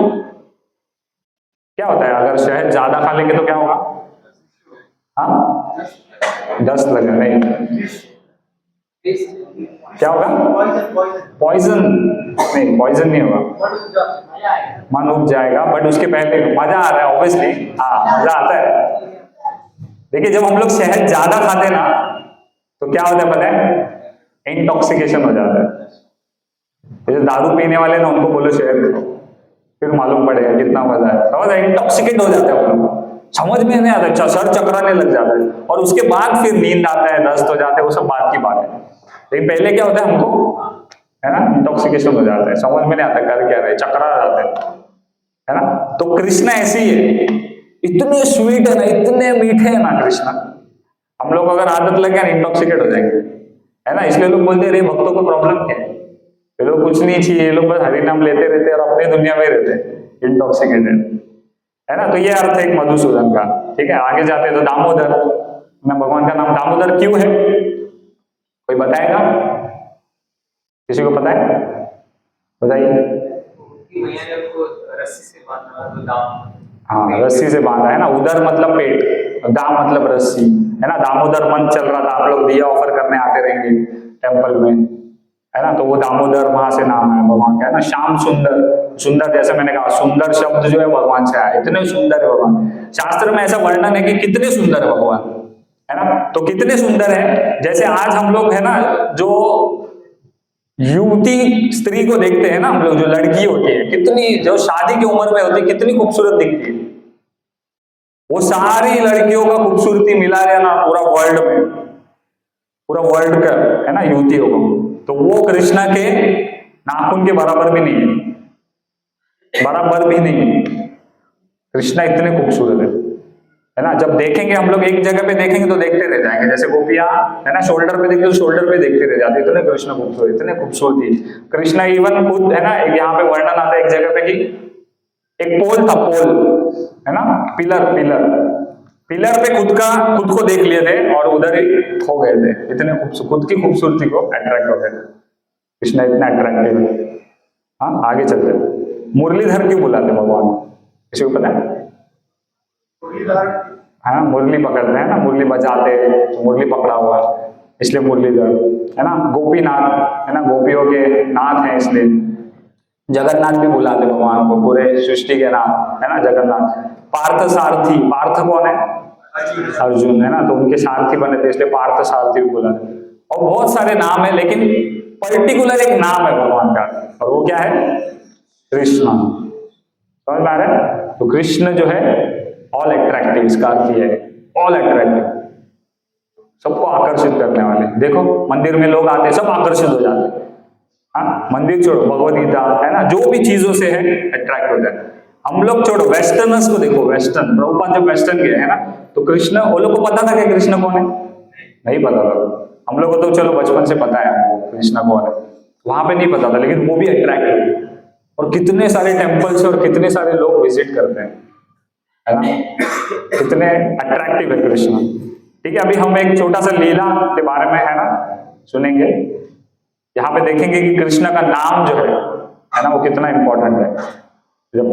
Speaker 1: क्या होता है अगर शहद ज्यादा खा लेंगे तो क्या होगा? हाँ, दस्त लगे, नहीं, क्या होगा? पॉइजन नहीं, पॉइजन नहीं होगा, मन उब जाएगा। बट उसके पहले मजा आ रहा है ऑब्वियसली, हाँ मजा आता है। देखिए जब हम लोग शहद ज्यादा खाते ना तो क्या होता है पता है? इंटॉक्सिकेशन हो जाता है। जैसे दारू पीने वाले ना, उनको बोलो शहद खाओ, फिर मालूम पड़ेगा कितना मजा है, समझ है? इंटॉक्सिकेट हो जाते हैं हम लोग, समझ में नहीं आता, सर चकराने लग जाता है, और उसके बाद फिर नींद आता है, दस्त हो जाता है, वो सब बात की बात है। लेकिन पहले क्या होता है, हमको, है ना, इंटॉक्सिकेशन हो जाता है, समझ में नहीं आता कर क्या रहे, चकरा जाता है ना। तो कृष्ण ऐसे ही है, इतने स्वीट है ना, इतने मीठे हैं ना कृष्ण। हम लोग अगर आदत लगे ना इंटॉक्सिकेट हो जाएंगे, है ना। इसलिए लोग बोलते रहे भक्तों को प्रॉब्लम क्या है, ये लोग कुछ नहीं चाहिए, ये लोग बस हरि नाम लेते रहते और अपनी दुनिया में रहते, इंटॉक्सिकेटेड, है ना। तो ये अर्थ है एक मधुसूदन का। ठीक है, आगे जाते हैं तो दामोदर, ना भगवान का नाम दामोदर क्यों है, कोई बताएगा? किसी को पता है? बताइए। हाँ, रस्सी से बांधा है ना, उदर मतलब पेट, दाम मतलब रस्सी, है ना। दामोदर मंथ चल रहा था, आप लोग दिया ऑफर करने आते रहेंगे टेम्पल में, है ना, तो वो दामोदर वहां से नाम है भगवान का, है ना। श्याम सुंदर, सुंदर जैसे मैंने कहा, सुंदर शब्द जो है भगवान से आया, इतने सुंदर है भगवान। शास्त्र में ऐसा वर्णन है कि कितने सुंदर है भगवान, है ना। तो कितने सुंदर है, जैसे आज हम लोग, है ना, जो युवती स्त्री को देखते हैं ना हम लोग, जो लड़की होती है, कितनी, जो शादी की उम्र में होती है, कितनी खूबसूरत दिखती है। वो सारी लड़कियों का खूबसूरती मिला लेना पूरा वर्ल्ड में, पूरा वर्ल्ड का है ना युवतियों को, तो वो कृष्णा के नाखून के बराबर भी नहीं है, बराबर भी नहीं है। कृष्णा इतने खूबसूरत है ना। जब देखेंगे हम लोग एक जगह पे देखेंगे तो देखते रह जाएंगे, जैसे गोपियां है ना शोल्डर पे देखते तो शोल्डर पे देखते रह जाते, इतने कृष्ण खूबसूरत, इतने खूबसूरती। कृष्णा इवन खुद है ना, एक यहाँ पे वर्णन आता है एक जगह पे कि एक पोल था, पोल है ना, पिलर पिलर पे खुद को देख लिए थे और उधर ही खो गए थे, इतने खुद की खूबसूरती को अट्रैक्ट हो गए। कृष्णा इतना अट्रैक्टिव है। हाँ आगे चलते मुरलीधर क्यों बुलाते भगवान, किसी को पता है? हाँ मुरली पकड़ते हैं ना, मुरली बजाते, तो मुरली पकड़ा हुआ इसलिए मुरलीधर है ना। गोपीनाथ है ना, गोपियों के नाथ हैं इसलिए। जगन्नाथ भी बुलाते भगवान को, पूरे सृष्टि के नाथ है ना जगन्नाथ। पार्थ सारथी, पार्थ कौन है? अर्जुन है ना, तो उनके सारथी बने थे इसलिए पार्थ सारथी भी बुलाते। और बहुत सारे नाम है, लेकिन पर्टिकुलर एक नाम है भगवान का, और वो क्या है? कृष्ण। समझ में आ रहा है? तो कृष्ण जो है ऑल अट्रैक्टिव, इसका अर्थ है ऑल अट्रैक्टिव, सबको आकर्षित करने वाले। देखो मंदिर में लोग आते हैं सब आकर्षित हो जाते हैं। हाँ मंदिर छोड़ो, भगवद गीता है ना, जो भी चीजों से है अट्रैक्ट होता है। हम लोग छोड़ो, वेस्टर्नर्स को देखो, वेस्टर्न प्रभुपाद जब वेस्टर्न गए है ना, तो कृष्ण, वो लोग को पता था कि कृष्ण कौन है? नहीं पता था। हम लोग को तो चलो बचपन से पता है कृष्ण कौन है, वहां पे नहीं पता था, लेकिन वो भी अट्रैक्ट हुए। और कितने सारे टेम्पल्स और कितने सारे लोग विजिट करते हैं, है ना, कितने अट्रैक्टिव है कृष्ण। ठीक है, अभी हम एक छोटा सा लीला के बारे में है ना सुनेंगे। यहाँ पे देखेंगे कि कृष्ण का नाम जो है ना वो कितना इंपॉर्टेंट है। जब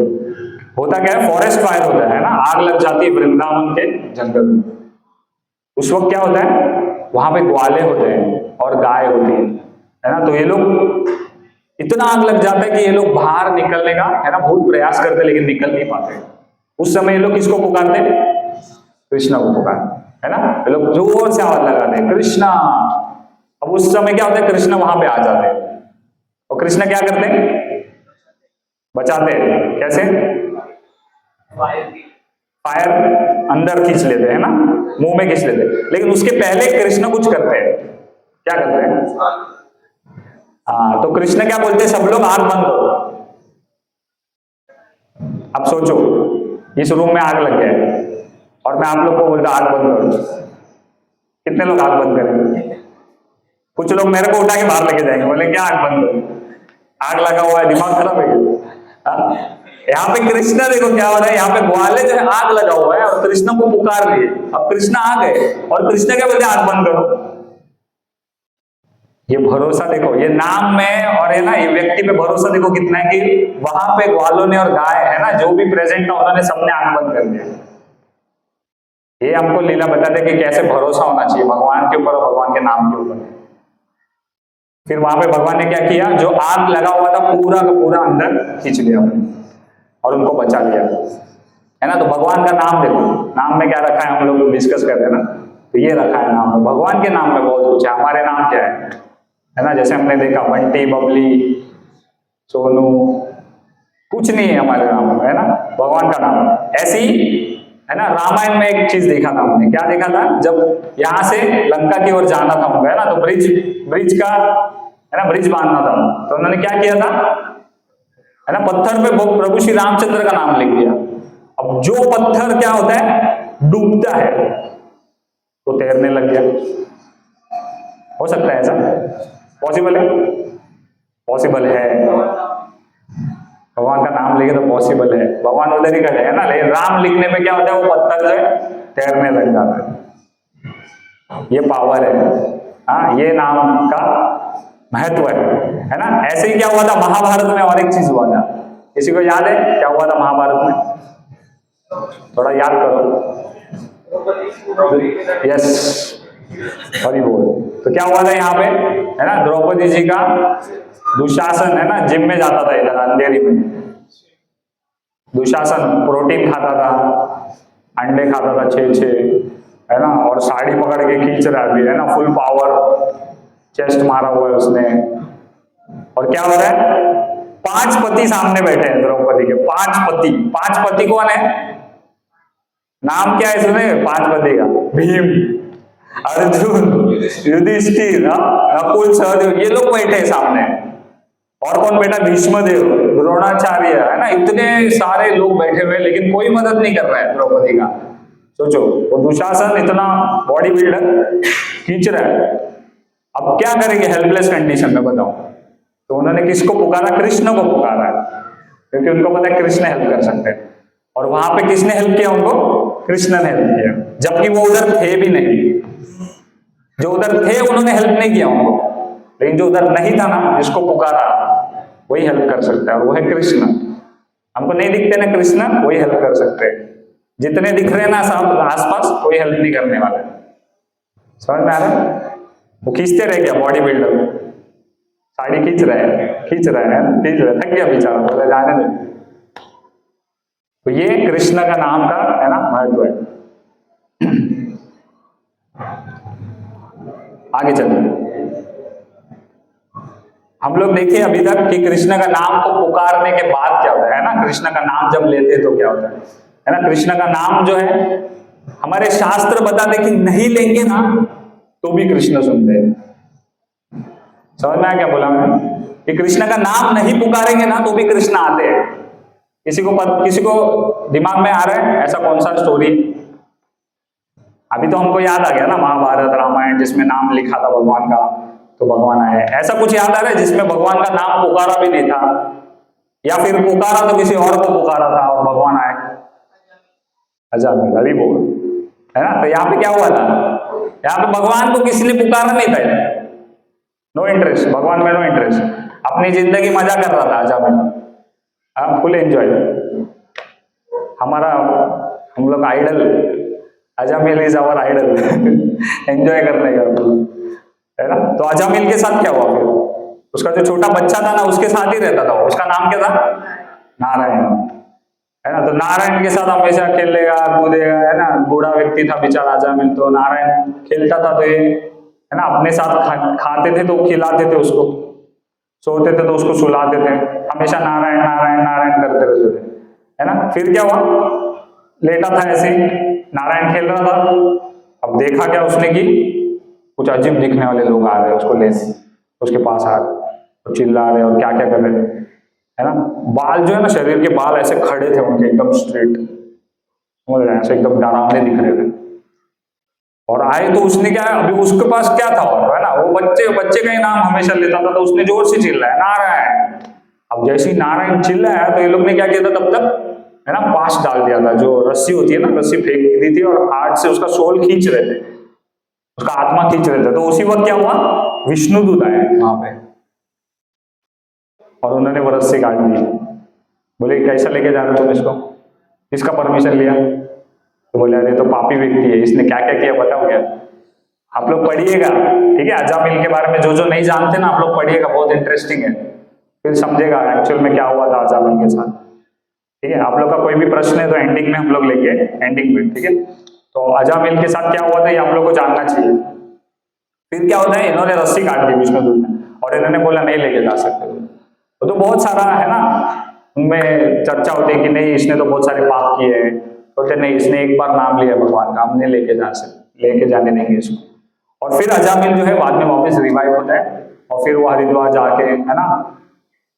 Speaker 1: होता क्या है, फॉरेस्ट फायर होता है ना, आग लग जाती है वृंदावन के जंगल में, उस वक्त क्या होता है, वहां पे ग्वाले होते हैं और गाय होती है ना, तो ये लोग इतना आग लग जाता है कि ये लोग बाहर निकलने का है ना बहुत प्रयास करते लेकिन निकल नहीं पाते। उस समय ये लोग किसको पुकारते? कृष्ण को पुकारते है ना, ये लोग जोर से आवाज लगाते हैं कृष्णा। अब उस समय क्या होता है, कृष्ण वहां पे आ जाते हैं और कृष्ण क्या करते हैं? बचाते हैं। कैसे? फायर अंदर खींच लेते हैं ना, मुंह में खींच लेते हैं, लेकिन उसके पहले कृष्ण कुछ करते हैं। क्या करते हैं? हाँ, तो कृष्ण क्या बोलते हैं, सब लोग आग बंद करो। अब सोचो, इस रूम में आग लग गया है और मैं आप लोग को बोलता आग बंद करो, कितने लोग आग बंद करेंगे? कुछ लोग मेरे को उठा के बाहर लेके जाएंगे, बोले क्या आग बंद करो, आग लगा हुआ है, दिमाग खराब है। यहाँ पे कृष्ण देखो क्या हो रहा है, यहाँ पे ग्वाले जो है आग लगा हुआ है और कृष्ण को पुकार लिए। अब कृष्ण आ गए और कृष्ण क्या बोलते हैं, आग बंद करो। ये भरोसा देखो, ये नाम में और है ना ये व्यक्ति पे भरोसा देखो कितना है कि वहां पे ग्वालों ने और गाय है ना जो भी प्रेजेंट था उन्होंने सबने आग बंद कर दिया। ये हमको लीला बताते कि कैसे भरोसा होना चाहिए भगवान के ऊपर और भगवान के नाम के ऊपर। फिर वहां पे भगवान ने क्या किया, जो आग लगा हुआ था पूरा का पूरा अंदर खींच लिया और उनको बचा लिया, है ना। तो भगवान का नाम देखो, नाम में क्या रखा है, हम लोग डिस्कस कर रहे हैं ना, तो ये रखा है नाम में। भगवान के नाम में बहुत कुछ है। हमारे नाम क्या है ना, जैसे हमने देखा बंटी, बबली, सोनू, कुछ नहीं है हमारे नाम में, है ना, भगवान का नाम है। ऐसी है ना, रामायण में एक चीज देखा था हमने, क्या देखा था, जब यहाँ से लंका की ओर जाना था हमको, है ना, तो ब्रिज का है ना ब्रिज बांधना था, तो उन्होंने क्या किया था, है ना, पत्थर पे प्रभु श्री रामचंद्र का नाम लिख दिया। अब जो पत्थर क्या होता है, डूबता है, तो तैरने लग गया। हो सकता है ऐसा? पॉसिबल है? पॉसिबल है, भगवान का नाम लिखे तो पॉसिबल है। भगवान उधर ही खड़े है ना, लेकिन राम लिखने में क्या होता है, वो पत्थर जो है तैरने लग जाता है। ये पावर है। हाँ, ये नाम का महत्व है ना। ऐसे ही क्या हुआ था महाभारत में, और एक चीज हुआ था, किसी को याद है क्या हुआ था महाभारत में? थोड़ा याद करो। यस, हरि बोल। तो क्या हुआ था यहाँ पे, है ना, द्रौपदी जी का दुशासन है ना जिम में जाता था, इधर अंधेरी में। दुशासन प्रोटीन खाता था, अंडे खाता था 6-6, है ना, और साड़ी पकड़ के खींच रहा है, है ना, फुल पावर, चेस्ट मारा हुआ है उसने। और क्या हो रहा है, 5 पति सामने बैठे हैं द्रौपदी के, 5 पति। 5 पति कौन है, नाम क्या है इसमें 5 पति का? भीम, अर्जुन, युधिष्ठिर, नकुल, सहदेव, ये लोग बैठे हैं सामने। और कौन बैठा? भीष्मदेव, द्रोणाचार्य, है ना, इतने सारे लोग बैठे हुए, लेकिन कोई मदद नहीं कर रहा है द्रौपदी का। सोचो, वो दुशासन इतना बॉडी बिल्डर खींच रहा है, अब क्या करेंगे हेल्पलेस कंडीशन में, बताओ। तो उन्होंने किसको पुकारा? कृष्ण को पुकारा है, क्योंकि उनको पता है कृष्ण हेल्प कर सकते हैं। और वहां पे किसने हेल्प किया उनको? कृष्ण ने हेल्प किया, जबकि वो उधर थे भी नहीं। जो उधर थे उन्होंने हेल्प नहीं किया उनको, लेकिन जो उधर नहीं था ना, जिसको पुकारा, वही हेल्प कर सकता है, और वो है कृष्ण। हमको नहीं दिखते ना कृष्ण, वही हेल्प कर सकते हैं। जितने दिख रहे हैं ना सब आसपास, कोई हेल्प नहीं करने वाले। समझ में आ रहा है? वो खींचते रह गया, बॉडी बिल्डर साड़ी खींच रहा है, खींच रहा है, थक गया बेचारा, बोले जाने दे। तो ये कृष्ण का नाम का है ना महत्व है। आगे चलते हम लोग देखिए अभी तक कि कृष्ण का नाम को पुकारने के बाद क्या होता है ना, कृष्ण का नाम जब लेते हैं तो क्या होता है ना। कृष्ण का नाम जो है, हमारे शास्त्र बताते कि नहीं लेंगे ना तो भी कृष्ण सुनते हैं। समझ में आया क्या बोला मैंने? कि कृष्ण का नाम नहीं पुकारेंगे ना तो भी कृष्ण आते हैं। किसी को दिमाग में आ रहा है ऐसा कौन सा स्टोरी? अभी तो हमको याद आ गया ना महाभारत रामायण, जिसमें नाम लिखा था भगवान का तो भगवान आए। ऐसा कुछ याद आ रहा है जिसमें भगवान का नाम पुकारा भी नहीं था, या फिर पुकारा तो किसी और को पुकारा था और भगवान आए? अजामिल, अभी बोल, है ना। तो यहाँ पे क्या हुआ था? यहाँ पे भगवान को किसी ने पुकारा नहीं था, नो इंटरेस्ट, भगवान में नो इंटरेस्ट, अपनी जिंदगी मजा कर रहा था अजामिल, फुल एंजॉय। हम लोग idol, Ajamil is our idol, enjoy करने का, है ना। तो अजामिल के साथ क्या हुआ फिर? उसका जो छोटा बच्चा था ना उसके साथ ही रहता था, उसका नाम क्या था? नारायण, है ना। तो नारायण के साथ हमेशा खेलेगा कूदेगा, है ना। बूढ़ा व्यक्ति था बेचारा अजामिल, तो नारायण खेलता था तो ये, है ना, अपने साथ खाते थे तो खिलाते थे उसको, सोते थे तो उसको सुलाते थे, हमेशा नारायण नारायण नारायण करते रहते थे, है ना। फिर क्या हुआ? लेटा था ऐसे ही, नारायण खेल रहा था, अब देखा क्या उसने कि कुछ अजीब दिखने वाले लोग आ रहे हैं उसको लेने, उसके पास आ रहे और चिल्ला रहे और क्या क्या कर रहे, है ना। बाल जो है ना, शरीर के बाल ऐसे खड़े थे उनके, एकदम स्ट्रेट, समझ रहे हैं, ऐसे एकदम डरावने दिख रहे थे। और आए तो उसने क्या, अभी उसके पास क्या था और, है ना, वो बच्चे का ही नाम हमेशा लेता था, तो उसने जोर से चिल्लाया नारायण। अब जैसे ही नारायण चिल्लाया तो ये लोग ने क्या किया था तब तक, है ना, पास डाल दिया था, जो रस्सी होती है ना, रस्सी फेंक दी थी और हाथ से उसका सोल खींच रहे थे, उसका आत्मा खींच रहे थे। तो उसी वक्त क्या हुआ? विष्णुदूत आए वहां पे और उन्होंने वो रस्सी काट दी। बोले कैसा लेके जा रहे तुम इसको, इसका परमिशन लिया? तो बोले अरे तो पापी व्यक्ति है, इसने क्या क्या किया बताओ क्या। आप लोग पढ़िएगा, ठीक है, अजामिल के बारे में जो नहीं जानते ना आप लोग पढ़िएगा, बहुत इंटरेस्टिंग है, फिर समझेगा एक्चुअल में क्या हुआ था अजामिल के साथ। ठीक है, आप लोग का कोई भी प्रश्न है तो एंडिंग में हम लोग लेंगे, एंडिंग में, ठीक है। तो अजामिल के साथ क्या हुआ था ये आप लोग को जानना चाहिए। फिर क्या होता है, इन्होंने रस्सी काट दी विष्णुदूत ने, और इन्होंने बोला नहीं लेके जा सकते। तो बहुत सारा है ना उनमें चर्चा होती है कि नहीं इसने तो बहुत सारे पाप किए हैं, बोलते नहीं इसने एक बार नाम लिया भगवान का, हम नहीं लेके जाने देंगे इसको। और फिर अजामिल जो है बाद में वापस रिवाइव होता है और फिर वो हरिद्वार जाके, है ना,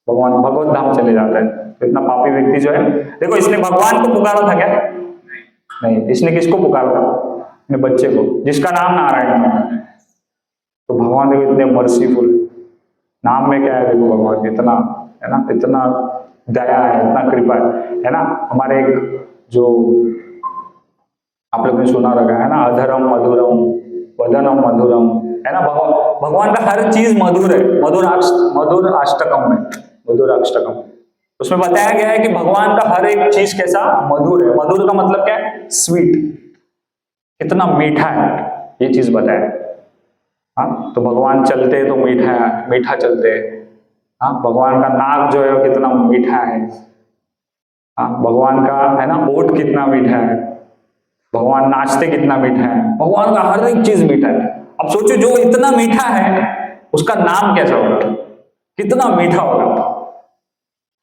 Speaker 1: भगवान भगवत धाम चले जाता है। तो इतना पापी व्यक्ति जो है, देखो इसने भगवान को पुकारा था क्या? नहीं, इसने किसको पुकारा था? अपने बच्चे को, जिसका नाम नारायण था। तो भगवान देखो इतने मर्सीफुल, नाम में क्या है देखो भगवान के, इतना, है ना, इतना दया है, इतना कृपा है ना। हमारे एक जो आप लोग ने सुना रखा है ना, अधरम मधुरम वदनम मधुरम, है ना, भगवान का हर चीज मधुर है। मधुर अष्टकम में, मधुर अष्टकम उसमें बताया गया है कि भगवान का हर एक चीज कैसा मधुर है। मधुर का मतलब क्या है? स्वीट, कितना मीठा है, ये चीज बताया। हाँ, तो भगवान चलते तो मीठा चलते हैं। हाँ, भगवान का नाक जो है वो कितना मीठा है। हाँ, भगवान का है ना होठ कितना मीठा है, भगवान नाचते कितना मीठा है, भगवान का हर एक चीज मीठा है। अब सोचो जो इतना मीठा है उसका नाम कैसा होगा, कितना मीठा होगा,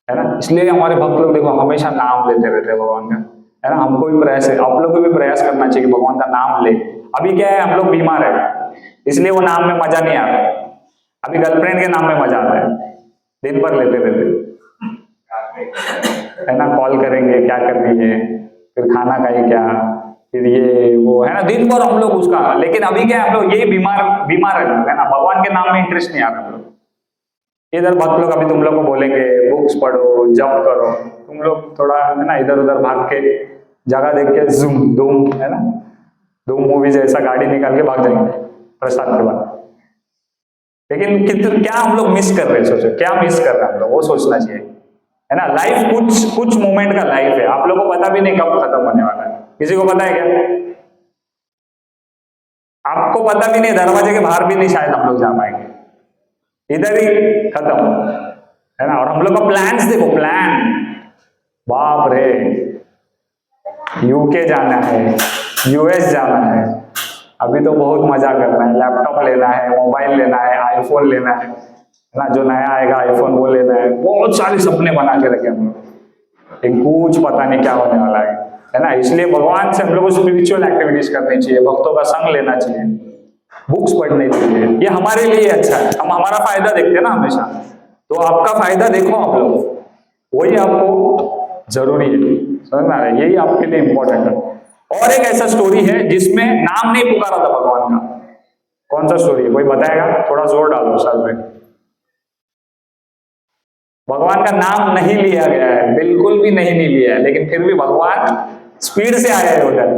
Speaker 1: है ना। इसलिए हमारे भक्त लोग देखो हमेशा नाम लेते रहते हैं भगवान का, है ना। हमको भी प्रयास है, आप लोग को भी प्रयास करना चाहिए कि भगवान का नाम ले। अभी क्या है, हम लोग बीमार है इसलिए वो नाम में मजा नहीं आता। अभी गर्लफ्रेंड के नाम में मजा आता है, दिन भर लेते रहते है ना, कॉल करेंगे क्या कर रही है, फिर खाना खाए क्या, फिर ये वो है ना, दिन भर हम लोग उसका। लेकिन अभी क्या है, हम लोग यही बीमार है ना, भगवान के नाम में इंटरेस्ट नहीं आ रहा हम लोग। इधर भक्त लोग अभी तुम लोग को बोलेंगे बुक्स पढ़ो, जप करो, तुम लोग थोड़ा है ना इधर उधर भाग के जगह देख के जूम धूम है ना, धूम मूवी जैसा गाड़ी निकाल के भाग जाएंगे प्रसाद के बाद। लेकिन क्या हम लोग मिस कर रहे हैं, सोचो क्या मिस कर रहे हैं हम लोग, वो सोचना चाहिए है ना। लाइफ कुछ मोमेंट का लाइफ है, आप लोगों को पता भी नहीं कब खत्म होने वाला है। किसी को पता है क्या? आपको पता भी नहीं, दरवाजे के बाहर भी नहीं शायद हम लोग जा पाएंगे, इधर ही खत्म है ना। और हम लोग का प्लान्स देखो, प्लान बाप रे, यूके जाना है, यूएस जाना है, अभी तो बहुत मजा करना है, लैपटॉप लेना है, मोबाइल लेना है, आईफोन लेना है ना, जो नया आएगा आईफोन वो लेना है, बहुत सारे सपने बना के रखे हम लोग, लेकिन कुछ पता नहीं क्या होने वाला है ना। इसलिए भगवान से हम लोग को स्पिरिचुअल एक्टिविटीज करनी चाहिए, भक्तों का संग लेना चाहिए, बुक्स पढ़नी चाहिए, ये हमारे लिए अच्छा है। हम हमारा फायदा देखते हैं ना हमेशा, तो आपका फायदा देखो आप लोग, वही आपको जरूरी है, समझ में आ रहा है, यही आपके लिए इंपॉर्टेंट है। और एक ऐसा स्टोरी है जिसमें नाम नहीं पुकारा था भगवान का, कौन सा स्टोरी है, कोई बताएगा? थोड़ा जोर डालो सर में। भगवान का नाम नहीं लिया गया है, बिल्कुल भी नहीं लिया है, लेकिन फिर भी भगवान स्पीड से आए हैं उधर।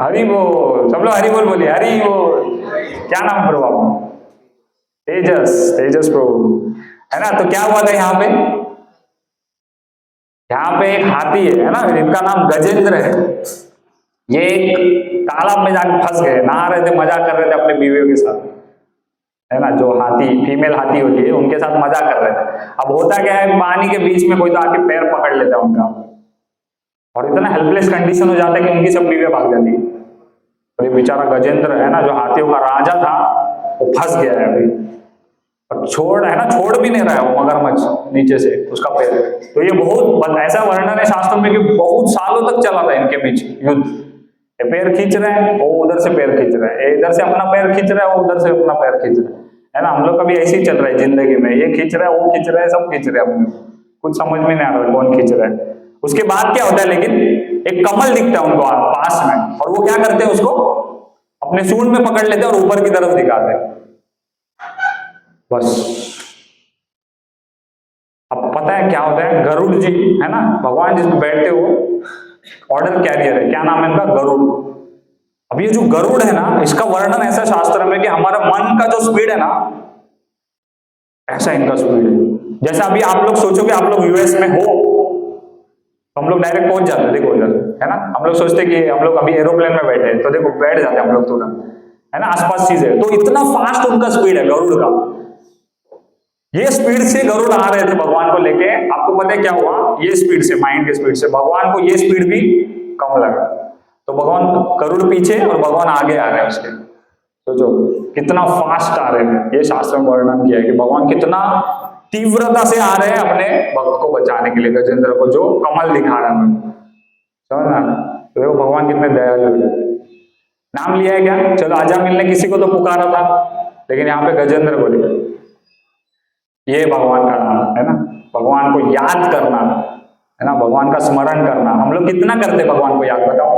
Speaker 1: हरि बोल, सब लोग हरि बोल बोलिए, हरि बोल। क्या नाम प्रभु आपका? तेजस प्रभु है ना। तो क्या हुआ था यहाँ पे एक हाथी है ना, जिनका नाम गजेंद्र है। ये एक तालाब में जाकर फंस गए, नहा रहे थे, मजा कर रहे थे अपने बीवियों के साथ है ना, जो हाथी फीमेल हाथी होती है उनके साथ मजा कर रहे थे। अब होता क्या है, पानी के बीच में कोई तो आके पैर पकड़ लेता है उनका, और इतना हेल्पलेस कंडीशन हो जाता है कि उनकी सब बीवियां भाग जाती है। और ये बेचारा गजेंद्र है ना, जो हाथियों का राजा था, वो फंस गया है अभी, और छोड़ भी नहीं रहा है वो मगरमच्छ नीचे से उसका पैर। तो ये बहुत ऐसा वर्णन है शास्त्रों में कि बहुत सालों तक चला था इनके बीच युद्ध। ये पैर खींच रहे हैं, वो उधर से पैर खींच रहे हैं, इधर से अपना पैर खींच रहा है, वो उधर से अपना पैर खींच रहा है ना। हम लोग का भी ऐसे ही चल रहा है जिंदगी में, ये खींच रहा है, वो खींच रहा है, सब खींच रहे हैं अपने, कुछ समझ में नहीं आ रहा कौन खींच रहा है। उसके बाद क्या होता है, लेकिन एक कमल दिखता है उनको पास में, और वो क्या करते हैं, उसको अपने सूंड में पकड़ लेते हैं और ऊपर की तरफ दिखाते हैं, बस। अब पता है क्या होता है, गरुड़ जी है ना, भगवान जिसमें बैठते हो ऑर्डर कैरियर है, क्या नाम है इनका? गरुड़। अब ये जो गरुड़ है ना, इसका वर्णन ऐसा शास्त्र में कि हमारा मन का जो स्पीड है ना, ऐसा इनका स्पीड है। जैसा अभी आप लोग सोचो कि आप लोग यूएस में हो, तो हम लोग डायरेक्ट पहुंच जाते हैं, देखो इधर है ना, हम लोग सोचते कि हम लोग अभी एरोप्लेन में बैठे हैं, तो देखो बैठ जाते हैं हम लोग तुरंत है ना, आसपास चीजें। तो इतना फास्ट उनका स्पीड है गरुड़ का। ये स्पीड से गरुड़ आ रहे थे भगवान को लेके। आपको पता है क्या हुआ, ये स्पीड से, माइंड के स्पीड से भगवान को ये स्पीड भी कम लगा, तो भगवान गरुड़ पीछे और भगवान आगे आ रहे हैं उसके। तो जो कितना फास्ट आ रहे हैं, ये शास्त्र में वर्णन किया है कि भगवान कितना तीव्रता से आ रहे हैं अपने भक्त को बचाने के लिए, गजेंद्र को जो कमल दिखा रहा है, समझ ना। तो भगवान कितने दयालु है। नाम लिया है क्या? चलो आजा मिलने किसी को तो पुकारा था, लेकिन यहाँ पे गजेंद्र को लिया। ये भगवान का नाम है ना, भगवान को याद करना है ना, भगवान का स्मरण करना। हम लोग कितना करते भगवान को याद, बताओ?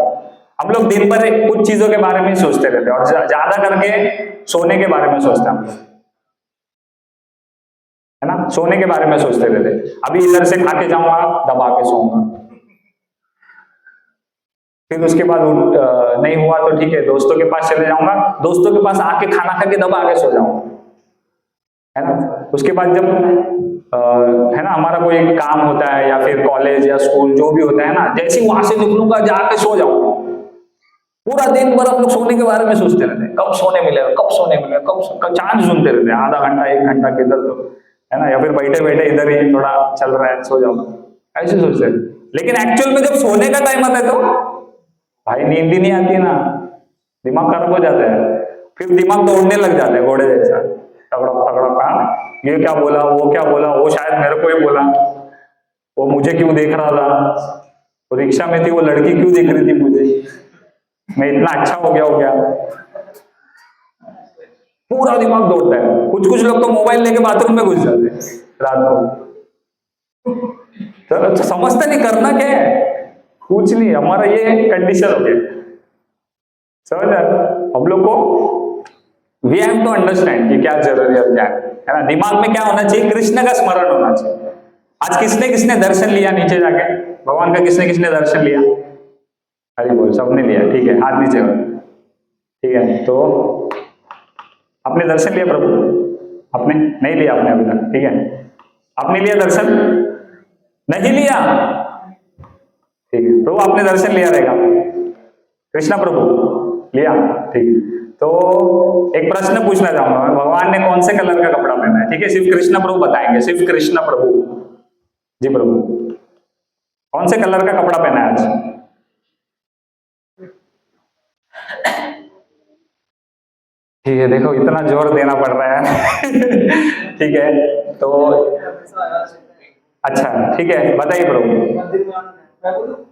Speaker 1: हम लोग दिन भर कुछ चीजों के बारे में ही सोचते रहते हैं, और ज्यादा करके सोने के बारे में सोचते हैं हम लोग है ना, सोने के बारे में सोचते रहते। अभी इधर से खा के जाऊंगा, दबा के सोऊंगा, फिर उसके बाद नहीं हुआ तो ठीक है, दोस्तों के पास चले जाऊंगा, दोस्तों के पास आके खाना खा के दबा के सो जाऊंगा है ना। उसके बाद जब है ना हमारा कोई काम होता है, या फिर कॉलेज या स्कूल जो भी होता है ना, जैसे ही वहां से निकलूंगा जाके सो जाऊंगा। पूरा दिन भर हम लोग सोने के बारे में सोचते रहते हैं, कब सोने मिलेगा, कब सोने मिलेगा, कब चांद सुनते रहते हैं, आधा घंटा 1 घंटा किधर तो है ना, या फिर बैठे बैठे इधर ही थोड़ा चल रहा है, सो जाऊंगा, ऐसे सोचते हैं। लेकिन एक्चुअल में जब सोने का टाइम आता है तो भाई नींद ही नहीं आती ना, दिमाग खराब हो जाता है, फिर दिमाग दौड़ने लग जाता है घोड़े जैसा, तगड़ा तगड़ा कहा, ये क्या बोला, वो क्या बोला, वो शायद मेरे को ही बोला, वो मुझे क्यों देख रहा था, वो रिक्शा में थी, वो लड़की क्यों देख रही थी मुझे, मैं इतना अच्छा हो गया, पूरा दिमाग दौड़ता है। कुछ कुछ लोग तो मोबाइल लेके बाथरूम में घुस जाते हैं रात को। तो समझते नहीं करना क्या है, कुछ नहीं। हमारा ये कंडीशन हो गया, समझ हम लोग को। वी हैव टू अंडरस्टैंड कि क्या जरूरी है, क्या है ना। दिमाग में क्या होना चाहिए, कृष्ण का स्मरण होना चाहिए। आज किसने किसने दर्शन लिया नीचे जाके, भगवान का किसने किसने दर्शन लिया? हरि बोल, सबने लिया, ठीक है, हाथ नीचे करो, ठीक है। तो आपने दर्शन लिया प्रभु? आपने नहीं लिया, आपने अभी तक, ठीक है। आपने लिया दर्शन? नहीं लिया, ठीक है। प्रभु आपने दर्शन लिया रहेगा, कृष्णा प्रभु लिया, ठीक है। तो एक प्रश्न पूछना चाहूंगा मैं, भगवान ने कौन से कलर का कपड़ा पहना है? ठीक है, सिर्फ कृष्ण प्रभु बताएंगे, सिर्फ कृष्ण प्रभु। जी प्रभु, कौन से कलर का कपड़ा पहना है आज? ठीक है, देखो इतना जोर देना पड़ रहा है। ठीक है, तो अच्छा, ठीक है, बताइए प्रभु।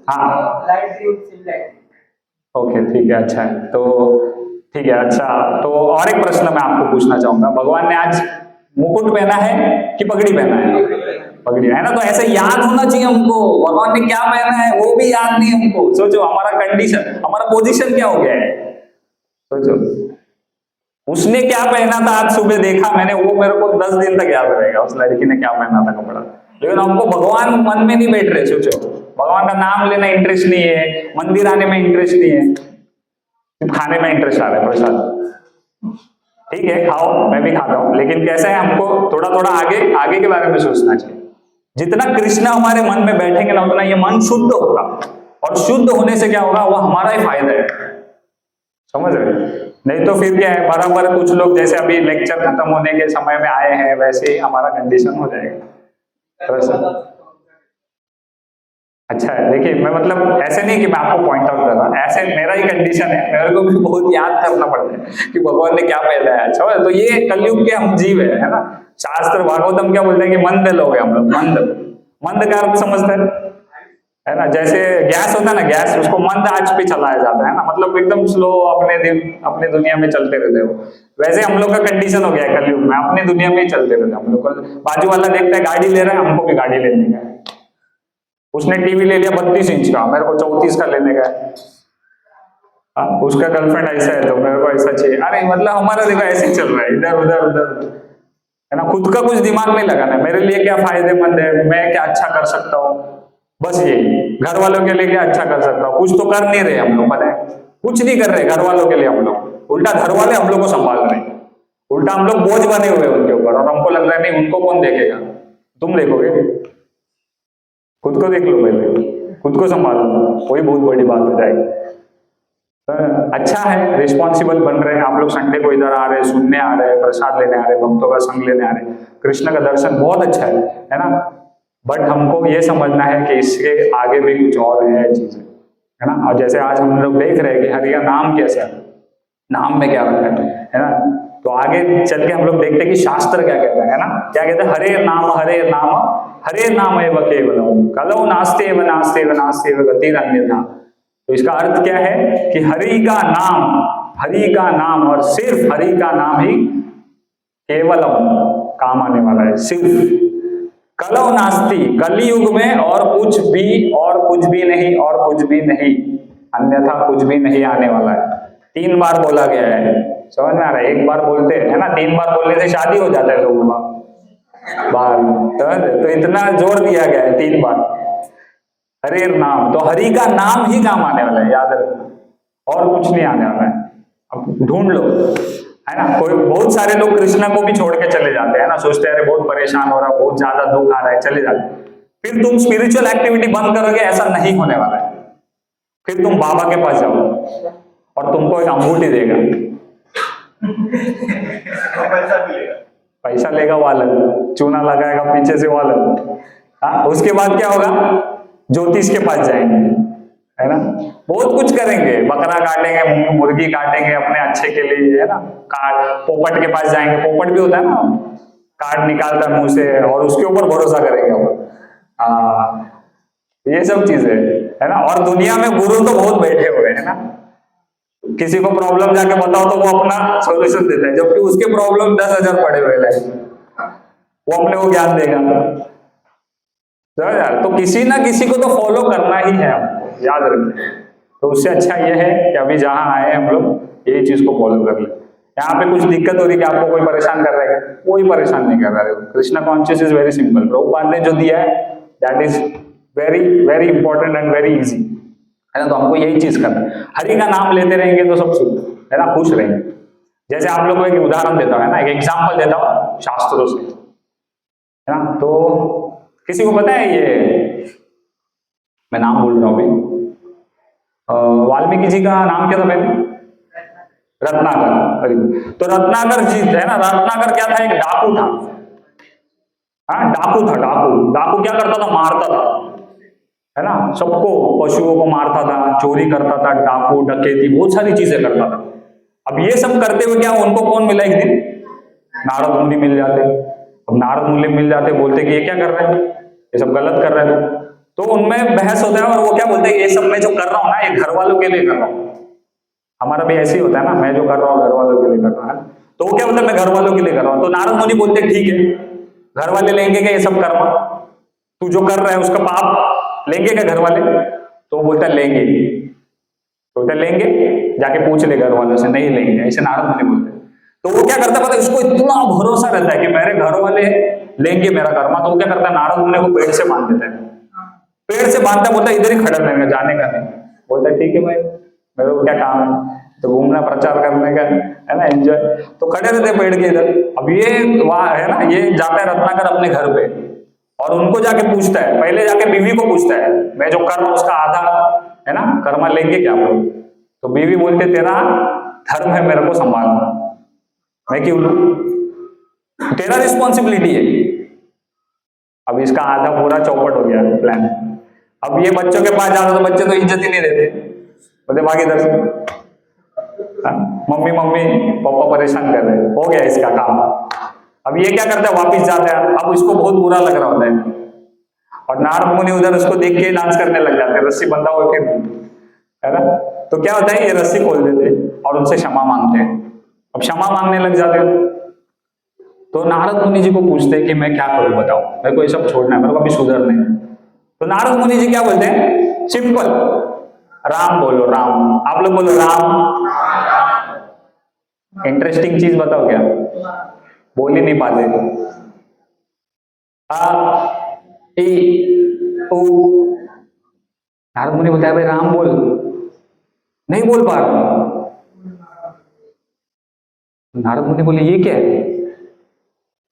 Speaker 1: हाँ, ओके, ठीक है, अच्छा है, तो ठीक है। अच्छा, तो और एक प्रश्न मैं आपको पूछना चाहूंगा, भगवान ने आज मुकुट पहना है कि पगड़ी पहना है? पगड़ी है ना। तो ऐसे याद होना चाहिए हमको, भगवान ने क्या पहना है वो भी याद नहीं हमको। सोचो हमारा कंडीशन, हमारा पोजीशन क्या हो गया है, सोचो। उसने क्या पहना था आज सुबह देखा मैंने, वो मेरे को 10 दिन तक याद रहेगा, उस लड़की ने क्या पहना था कपड़ा। लेकिन हमको भगवान मन में नहीं बैठ रहे। सोचो, भगवान का नाम लेना इंटरेस्ट नहीं है, मंदिर आने में इंटरेस्ट नहीं है, सिर्फ खाने में इंटरेस्ट आ रहा है, प्रसाद। ठीक है, खाओ, मैं भी खाता हूँ, लेकिन कैसा है, हमको थोड़ा थोड़ा आगे के बारे में सोचना चाहिए। जितना कृष्ण हमारे मन में बैठेंगे ना, उतना ये मन शुद्ध होगा, और शुद्ध होने से क्या होगा, वो हमारा ही फायदा है, समझ रहे। नहीं तो फिर क्या है, बराबर कुछ लोग जैसे अभी लेक्चर खत्म होने के समय में आए हैं, वैसे ही हमारा कंडीशन हो जाएगा। अच्छा है, देखिए मैं मतलब ऐसे नहीं कि मैं आपको पॉइंट आउट कर रहा, ऐसे मेरा ही कंडीशन है, मेरे को भी बहुत याद करना पड़ता है कि भगवान ने क्या पहना है। अच्छा, तो ये कलयुग के हम जीव है ना। शास्त्र भागवतम क्या बोलते हैं कि मंद लोग हैं हम लोग। मंद का अर्थ समझते हैं, है ना। जैसे गैस होता है ना, गैस उसको मंद आंच पे चलाया जाता है ना, मतलब एकदम स्लो, अपने दुनिया में चलते रहते हो। वैसे हम लोग का कंडीशन हो गया है कलयुग में, अपनी दुनिया में ही चलते रहते हम लोग। बाजू वाला देखता है गाड़ी ले रहा है, हमको भी गाड़ी लेने का है। उसने टीवी ले लिया 32 इंच का, मेरे को 34 का लेने का है। उसका गर्लफ्रेंड ऐसा है तो मेरे को ऐसा चाहिए। अरे मतलब हमारा देखो ऐसे ही चल रहा है, इधर उधर उधर, है ना। खुद का कुछ दिमाग नहीं लगाना है, मेरे लिए क्या फायदेमंद है, मैं क्या अच्छा कर सकता हूँ, बस ये। घर वालों के लिए क्या अच्छा कर सकता हूँ, कुछ तो कर नहीं रहे हम लोग, पता है, कुछ नहीं कर रहे घर वालों के लिए हम लोग। उल्टा घर वाले हम लोग को संभाल रहे हैं, उल्टा हम लोग बोझ बने हुए उनके ऊपर, और हमको लग रहा है नहीं, उनको कौन देखेगा, तुम देखोगे, खुद को देख लो पहले, खुद को संभालो, वही बहुत बड़ी बात हो जाएगी। अच्छा है, रिस्पॉन्सिबल बन रहे हैं आप लोग, संडे को इधर आ रहे हैं, सुनने आ रहे हैं, प्रसाद लेने आ रहे हैं, भक्तों का संग लेने आ रहे हैं, कृष्ण का दर्शन बहुत अच्छा है ना। बट हमको ये समझना है कि इसके आगे भी कुछ और है चीजें, है ना। और जैसे आज हम लोग देख रहे हैं कि हरि का नाम कैसा है, नाम में क्या रखा है ना। तो आगे चल के हम लोग देखते हैं कि शास्त्र क्या कहता है ना, क्या कहता है, हरे नाम एव केवलम कलौ नास्ते एव नास्ते एव नास्ते एव गतिरन्यथा। तो इसका अर्थ क्या है कि हरि का नाम और सिर्फ हरि का नाम ही केवलम काम आने वाला है, सिर्फ। कलौ नास्ति, कलयुग में और कुछ भी नहीं, अन्यथा कुछ भी नहीं आने वाला है। 3 बार बोला गया है, समझ में आ रहा है। एक बार बोलते हैं ना, 3 बार बोलने से शादी हो जाता है लोगों का, तो इतना जोर दिया गया है 3 बार हरे नाम। तो हरि का नाम ही काम आने वाला है, याद रखना, और कुछ नहीं आने वाला है। अब ढूंढ लो, है ना। कोई बहुत सारे लोग कृष्ण को भी छोड़ के चले जाते हैं ना, सोचते हैं अरे बहुत परेशान हो रहा है, बहुत ज्यादा दुख आ रहा है, चले जाते हैं। फिर तुम स्पिरिचुअल एक्टिविटी बंद करोगे, ऐसा नहीं होने वाला है। फिर तुम बाबा के पास जाओ और तुमको एक अंगूठी देगा, पैसा लेगा वो अलग, चूना लगाएगा पीछे से वो अलग। हाँ, उसके बाद क्या होगा, ज्योतिष के पास जाएंगे, है ना, बहुत कुछ करेंगे, बकरा काटेंगे, मुर्गी काटेंगे अपने अच्छे के लिए, है ना। पोपट के पास जाएंगे, पोपट भी होता है ना, कार्ड निकालता है मुंह से, और उसके ऊपर भरोसा करेंगे हम। ये सब चीजें है ना। और दुनिया में गुरु तो बहुत बैठे हुए हैं ना, किसी को प्रॉब्लम जाके बताओ तो वो अपना सॉल्यूशन देता है, जबकि उसके प्रॉब्लम 10,000 पड़े हुए लाइफ में, वो अपने को ज्ञान देगा। यार तो किसी ना किसी को तो फॉलो करना ही है हमको, याद रखिए। तो उससे अच्छा यह है कि अभी जहां आए हम लोग यही चीज को फॉलो कर ले। यहाँ पे कुछ दिक्कत हो रही है कि आपको कोई परेशान कर रहा है, कोई परेशान नहीं कर रहा है। Krishna conscious is very simple. Prabhupada ने जो दिया है that is very very important and very easy, है ना। तो हमको यही चीज करना है। हरि का नाम लेते रहेंगे तो सब सुख, है ना, खुश रहेंगे। जैसे आप लोगों को एक उदाहरण देता हूँ, है ना, एक एग्जाम्पल देता हूँ शास्त्रों से, है ना। तो किसी को पता है ये, मैं नाम बोल रहा हूँ अभी, वाल्मीकि जी का नाम क्या था पहले? रत्नाकर। तो रत्नाकर जी, है ना, रत्नाकर क्या था? एक डाकू था। हाँ, डाकू था। डाकू क्या करता था? मारता था, है ना, सबको, पशुओं को मारता था, चोरी करता था, डाकू डकैती बहुत सारी चीजें करता था। अब ये सब करते हुए क्या उनको कौन मिला एक दिन? नारद मुनि मिल जाते। अब नारद मुनि मिल जाते, बोलते कि ये क्या कर रहे हैं, ये सब गलत कर रहे हैं। तो उनमें बहस होता है और वो क्या बोलते हैं, ये सब मैं जो कर रहा हूँ ना, ये घर वालों के लिए कर रहा हूँ। हमारा भी ऐसे ही होता है ना, मैं जो कर रहा हूँ घर वालों के लिए कर रहा हूँ। तो वो क्या बोलता है, मैं घर वालों के लिए कर रहा हूँ। तो नारद मुनि बोलते ठीक है, घर वाले लेंगे क्या ये सब कर्म? तू जो कर रहा है उसका पाप लेंगे क्या घर वाले? तो वो बोलता है लेंगे। तो बोलता लेंगे, जाके पूछ ले घर वालों से। नहीं लेंगे, ऐसे नारद मुनि बोलते। तो वो क्या करता है पता है, उसको इतना भरोसा रहता है कि मेरे घर वाले लेंगे मेरा कर्मा। तो वो क्या करता है, नारद मुनि को पेड़ से बांध देता है। पेड़ से बांधता, बोलता है इधर ही खड़ा रहेगा, जाने का नहीं। बोलता है ठीक है भाई, मेरे को क्या काम है, तो घूमना प्रचार करने का, है ना, एंजॉय। तो खड़े रहते पेड़ के इधर। अब ये वहां, है ना, ये जाता है रत्नाकर अपने घर पे और उनको जाके पूछता है, पहले जाके बीवी को पूछता है, मैं जो कर रहा हूं उसका आधा, है ना, कर्मा लेंगे क्या आप लोग? तो बीवी बोलते तेरा धर्म है मेरे को संभालना, मैं क्यों लूं, तेरा रिस्पॉन्सिबिलिटी है। अब इसका आधा पूरा चौपट हो गया प्लान। अब ये बच्चों के पास जाता तो बच्चे तो इज्जत ही नहीं देते, बोलते भाग इधर से, मम्मी मम्मी पापा परेशान कर रहे हैं, हो गया इसका काम। अब ये क्या करता है, वापिस जाता है। अब इसको बहुत बुरा लग रहा होता है और नारद मुनि उधर उसको देख के डांस करने लग जाते हैं, रस्सी बंधा हुआ फिर, है ना। तो क्या होता है, ये रस्सी खोल देते और उनसे क्षमा मांगते हैं। अब क्षमा मांगने लग जाते हैं। तो नारद मुनि जी को पूछते हैं कि मैं क्या करूं बताओ, मेरे को ये सब छोड़ना है, मेरे को अभी सुधरना है। तो नारद मुनि जी क्या बोलते हैं, सिंपल, राम बोलो, राम। आप लोग बोलो राम। इंटरेस्टिंग चीज बताओ, क्या बोल ही नहीं पाते। नारद मुनि बोलता है भाई राम बोल, नहीं बोल पा रहा। नारद मुनि बोले ये क्या है,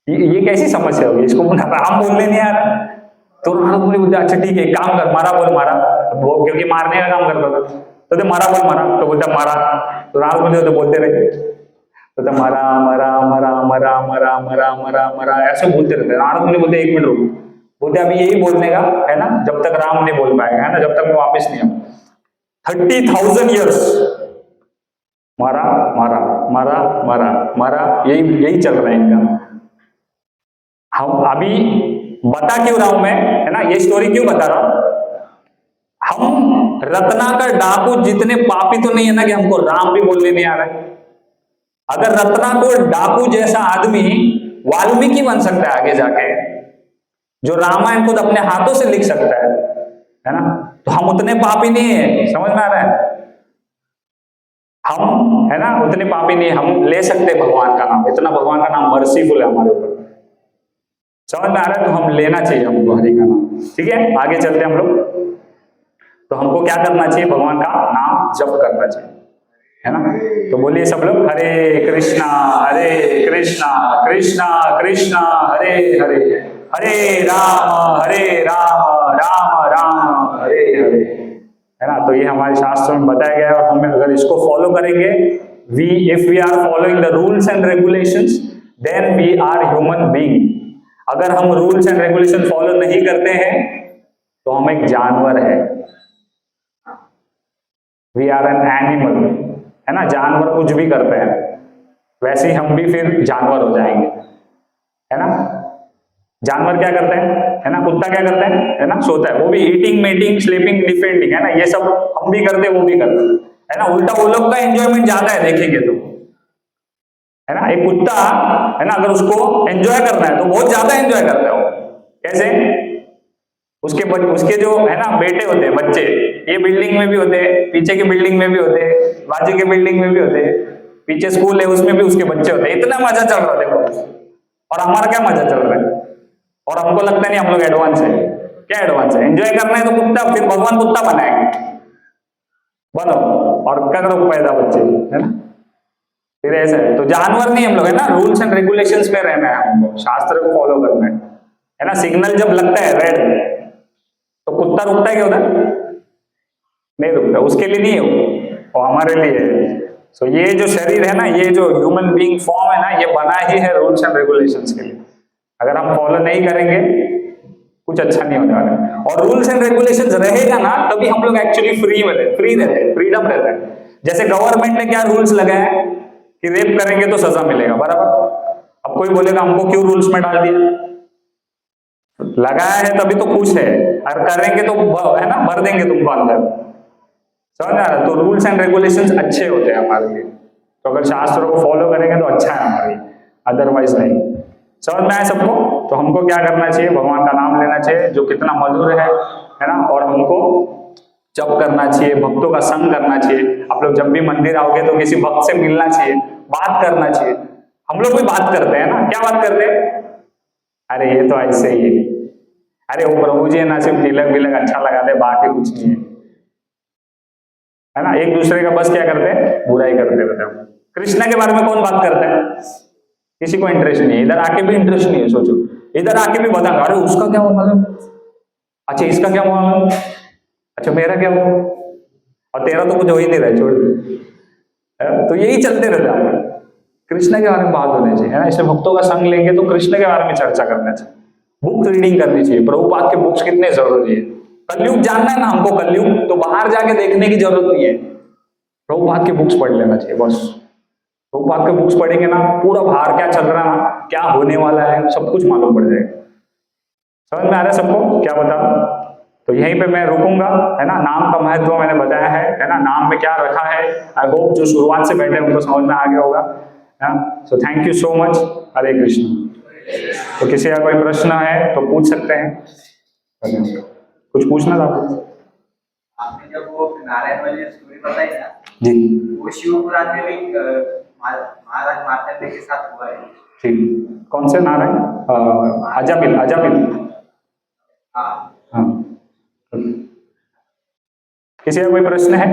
Speaker 1: ये कैसी समस्या होगी, इसको राम बोलने नहीं आ रहा। तो नारद मुनि बोलते अच्छा ठीक है, काम कर, मारा बोल, मारा। वो क्योंकि मारने का काम करता था, तो मारा बोल, मारा। तो बोलता मारा। तो नारद मुनि तो बोलते रहे, तो मरा मरा मरा मरा मरा मरा मरा मरा ऐसे बोलते रहते हैं। नारद मुनि बोलते एक मिनट रुको, बोलते अभी यही बोलने का है ना, जब तक राम नहीं बोल पाएगा, है ना, जब तक मैं वापस नहीं आऊं। 30,000 ईयर्स मारा मारा मारा मारा मारा, यही चल रहा है इनका। हम अभी बता क्यों रहा हूं मैं, है ना, ये स्टोरी क्यों बता रहा हूं। हम रत्नाकर डाकू जितने पापी तो नहीं है ना कि हमको राम भी बोलने नहीं आ रहा है। अगर रत्नाकर डाकू जैसा आदमी वाल्मीकि बन सकता है आगे जाके, जो रामायण खुद अपने हाथों से लिख सकता है ना, तो हम उतने पापी नहीं है। समझ में आ रहा है, हम, है ना, उतने पापी नहीं, हम ले सकते भगवान का नाम। इतना भगवान का नाम मर्सीफुल है हमारे ऊपर। समझ में आ रहा है, तो हम लेना चाहिए हमको हरि का नाम। ठीक है, आगे चलते हैं हम लोग। तो हमको क्या करना चाहिए, भगवान का नाम जप करना चाहिए, है ना। तो बोलिए सब लोग, हरे कृष्णा कृष्णा कृष्णा हरे हरे, हरे राम राम राम हरे हरे, है ना। तो ये हमारे शास्त्रों में बताया गया है और हमें अगर इसको फॉलो करेंगे, if we are following the rules and regulations, then we are human being. अगर हम रूल्स एंड रेगुलेशन फॉलो नहीं करते हैं तो हम एक जानवर है, वी आर एन एनिमल, है ना। जानवर कुछ भी करते हैं, वैसे ही हम भी फिर जानवर हो जाएंगे, है ना। जानवर क्या करते हैं, है ना, कुत्ता क्या करता है ना, सोता है, वो भी ईटिंग मेटिंग स्लीपिंग डिफेंडिंग, है ना, ये सब हम भी करते हैं वो भी करते हैं, है ना, उल्टा वो लोग का एंजॉयमेंट ज्यादा है देखेंगे तो, है ना। एक कुत्ता है ना, अगर उसको एंजॉय करना है तो बहुत ज्यादा एंजॉय करता है वो। कैसे? उसके जो है ना बेटे होते हैं, बच्चे, ये बिल्डिंग में भी होते हैं, पीछे की बिल्डिंग में भी होते हैं, बाजू के बिल्डिंग में भी होते हैं, पीछे स्कूल है उसमें भी उसके बच्चे होते हैं। इतना मजा चल रहा है देखो, और हमारा क्या मजा चल रहा है, और हमको लगता नहीं हम लोग एडवांस है। क्या एडवांस है? एंजॉय करना है तो कुत्ता, फिर भगवान कुत्ता बनाएंगे, बनो और करो पैदा बच्चे, है ना। फिर ऐसा है, तो जानवर नहीं हम लोग, है ना। रूल्स एंड रेगुलेशंस में रहना है हमको, शास्त्र को फॉलो करना है ना। सिग्नल जब लगता है रेड तो कुत्ता रुकता है क्या उधर? नहीं रुकता, उसके लिए नहीं है वो हमारे लिए है। सो ये जो शरीर है ना, ये जो ह्यूमन बीइंग फॉर्म है ना, ये बना ही है रूल्स एंड रेगुलेशंस के लिए। अगर हम फॉलो नहीं करेंगे कुछ अच्छा नहीं होने वाला है। और रूल्स एंड रेगुलेशंस रहेगा ना तभी हम लोग एक्चुअली फ्री रहते हैं, फ्रीडम रहता है। जैसे गवर्नमेंट ने क्या रूल्स लगाए हैं कि रेप करेंगे तो सजा मिलेगा, बराबर। अब कोई बोलेगा हमको क्यों रूल्स में डाल दिया? लगाया है तभी तो खुश है, और करेंगे तो है ना, भर देंगे तुमको अंदर, समझ आ रहा है। तो रूल्स एंड रेगुलेशंस अच्छे होते हैं हमारे लिए, तो अगर शास्त्रों को फॉलो करेंगे तो अच्छा है हमारे लिए, अदरवाइज नहीं। समझ में आए सबको? तो हमको क्या करना चाहिए? भगवान का नाम लेना चाहिए जो कितना मधुर है ना, और हमको जप करना चाहिए, भक्तों का संग करना चाहिए। आप लोग जब भी मंदिर आओगे तो किसी भक्त से मिलना चाहिए, बात करना चाहिए। हम लोग भी बात करते हैं ना, क्या बात करते हैं? अरे ये तो ऐसे ही है, अरे वो प्रभु जी है ना, सिर्फ तिलक बिलक अच्छा लगा दे, बाकी कुछ नहीं है ना। एक दूसरे का बस क्या करते हैं? बुराई करते रहते हैं। कृष्ण के बारे में कौन बात करता है? किसी को इंटरेस्ट नहीं है, इधर आके भी इंटरेस्ट नहीं है। सोचो, इधर आके भी बता, अरे उसका क्या हुआ मालूम, अच्छा इसका क्या हुआ मालूम, अच्छा मेरा क्या हुआ, और तेरा तो कुछ हो ही नहीं रहा, छोड़। तो यही चलते रहता है। कृष्ण के बारे में बात होनी चाहिए, है ना। इसलिए भक्तों का संग लेंगे तो कृष्ण के बारे में चर्चा करना चाहिए, बुक रीडिंग करनी चाहिए। प्रभुपाद के बुक्स कितने जरूरी है। कलयुग जानना है ना हमको, कलयुग तो बाहर जाके देखने की जरूरत नहीं है, प्रभुपाद के बुक्स पढ़ लेना चाहिए बस। प्रभुपाद के बुक्स पढ़ेंगे ना, पूरा बाहर क्या चल रहा है, क्या होने वाला है, सब कुछ मालूम पड़ जाएगा। समझ में आ रहा है सबको? क्या बता? तो यहीं पे मैं रुकूंगा, है ना। नाम का महत्व मैंने बताया है ना, नाम में क्या रखा है। आई होप जो शुरुआत से बैठे उनको समझ में आ गया होगा, है ना। So thank you so much. Hare Krishna. तो किसी का कोई प्रश्न है तो पूछ सकते हैं। कुछ पूछना था आपको?
Speaker 3: आपने जब वो नारायण वाली स्टोरी बताई ना
Speaker 1: जी, वो
Speaker 3: शिव पुराण में भी महाराज मार्कंडेय के साथ हुआ है।
Speaker 1: ठीक, कौन से नारायण? अजामिल,
Speaker 3: हाँ
Speaker 1: हाँ। किसी का कोई प्रश्न है?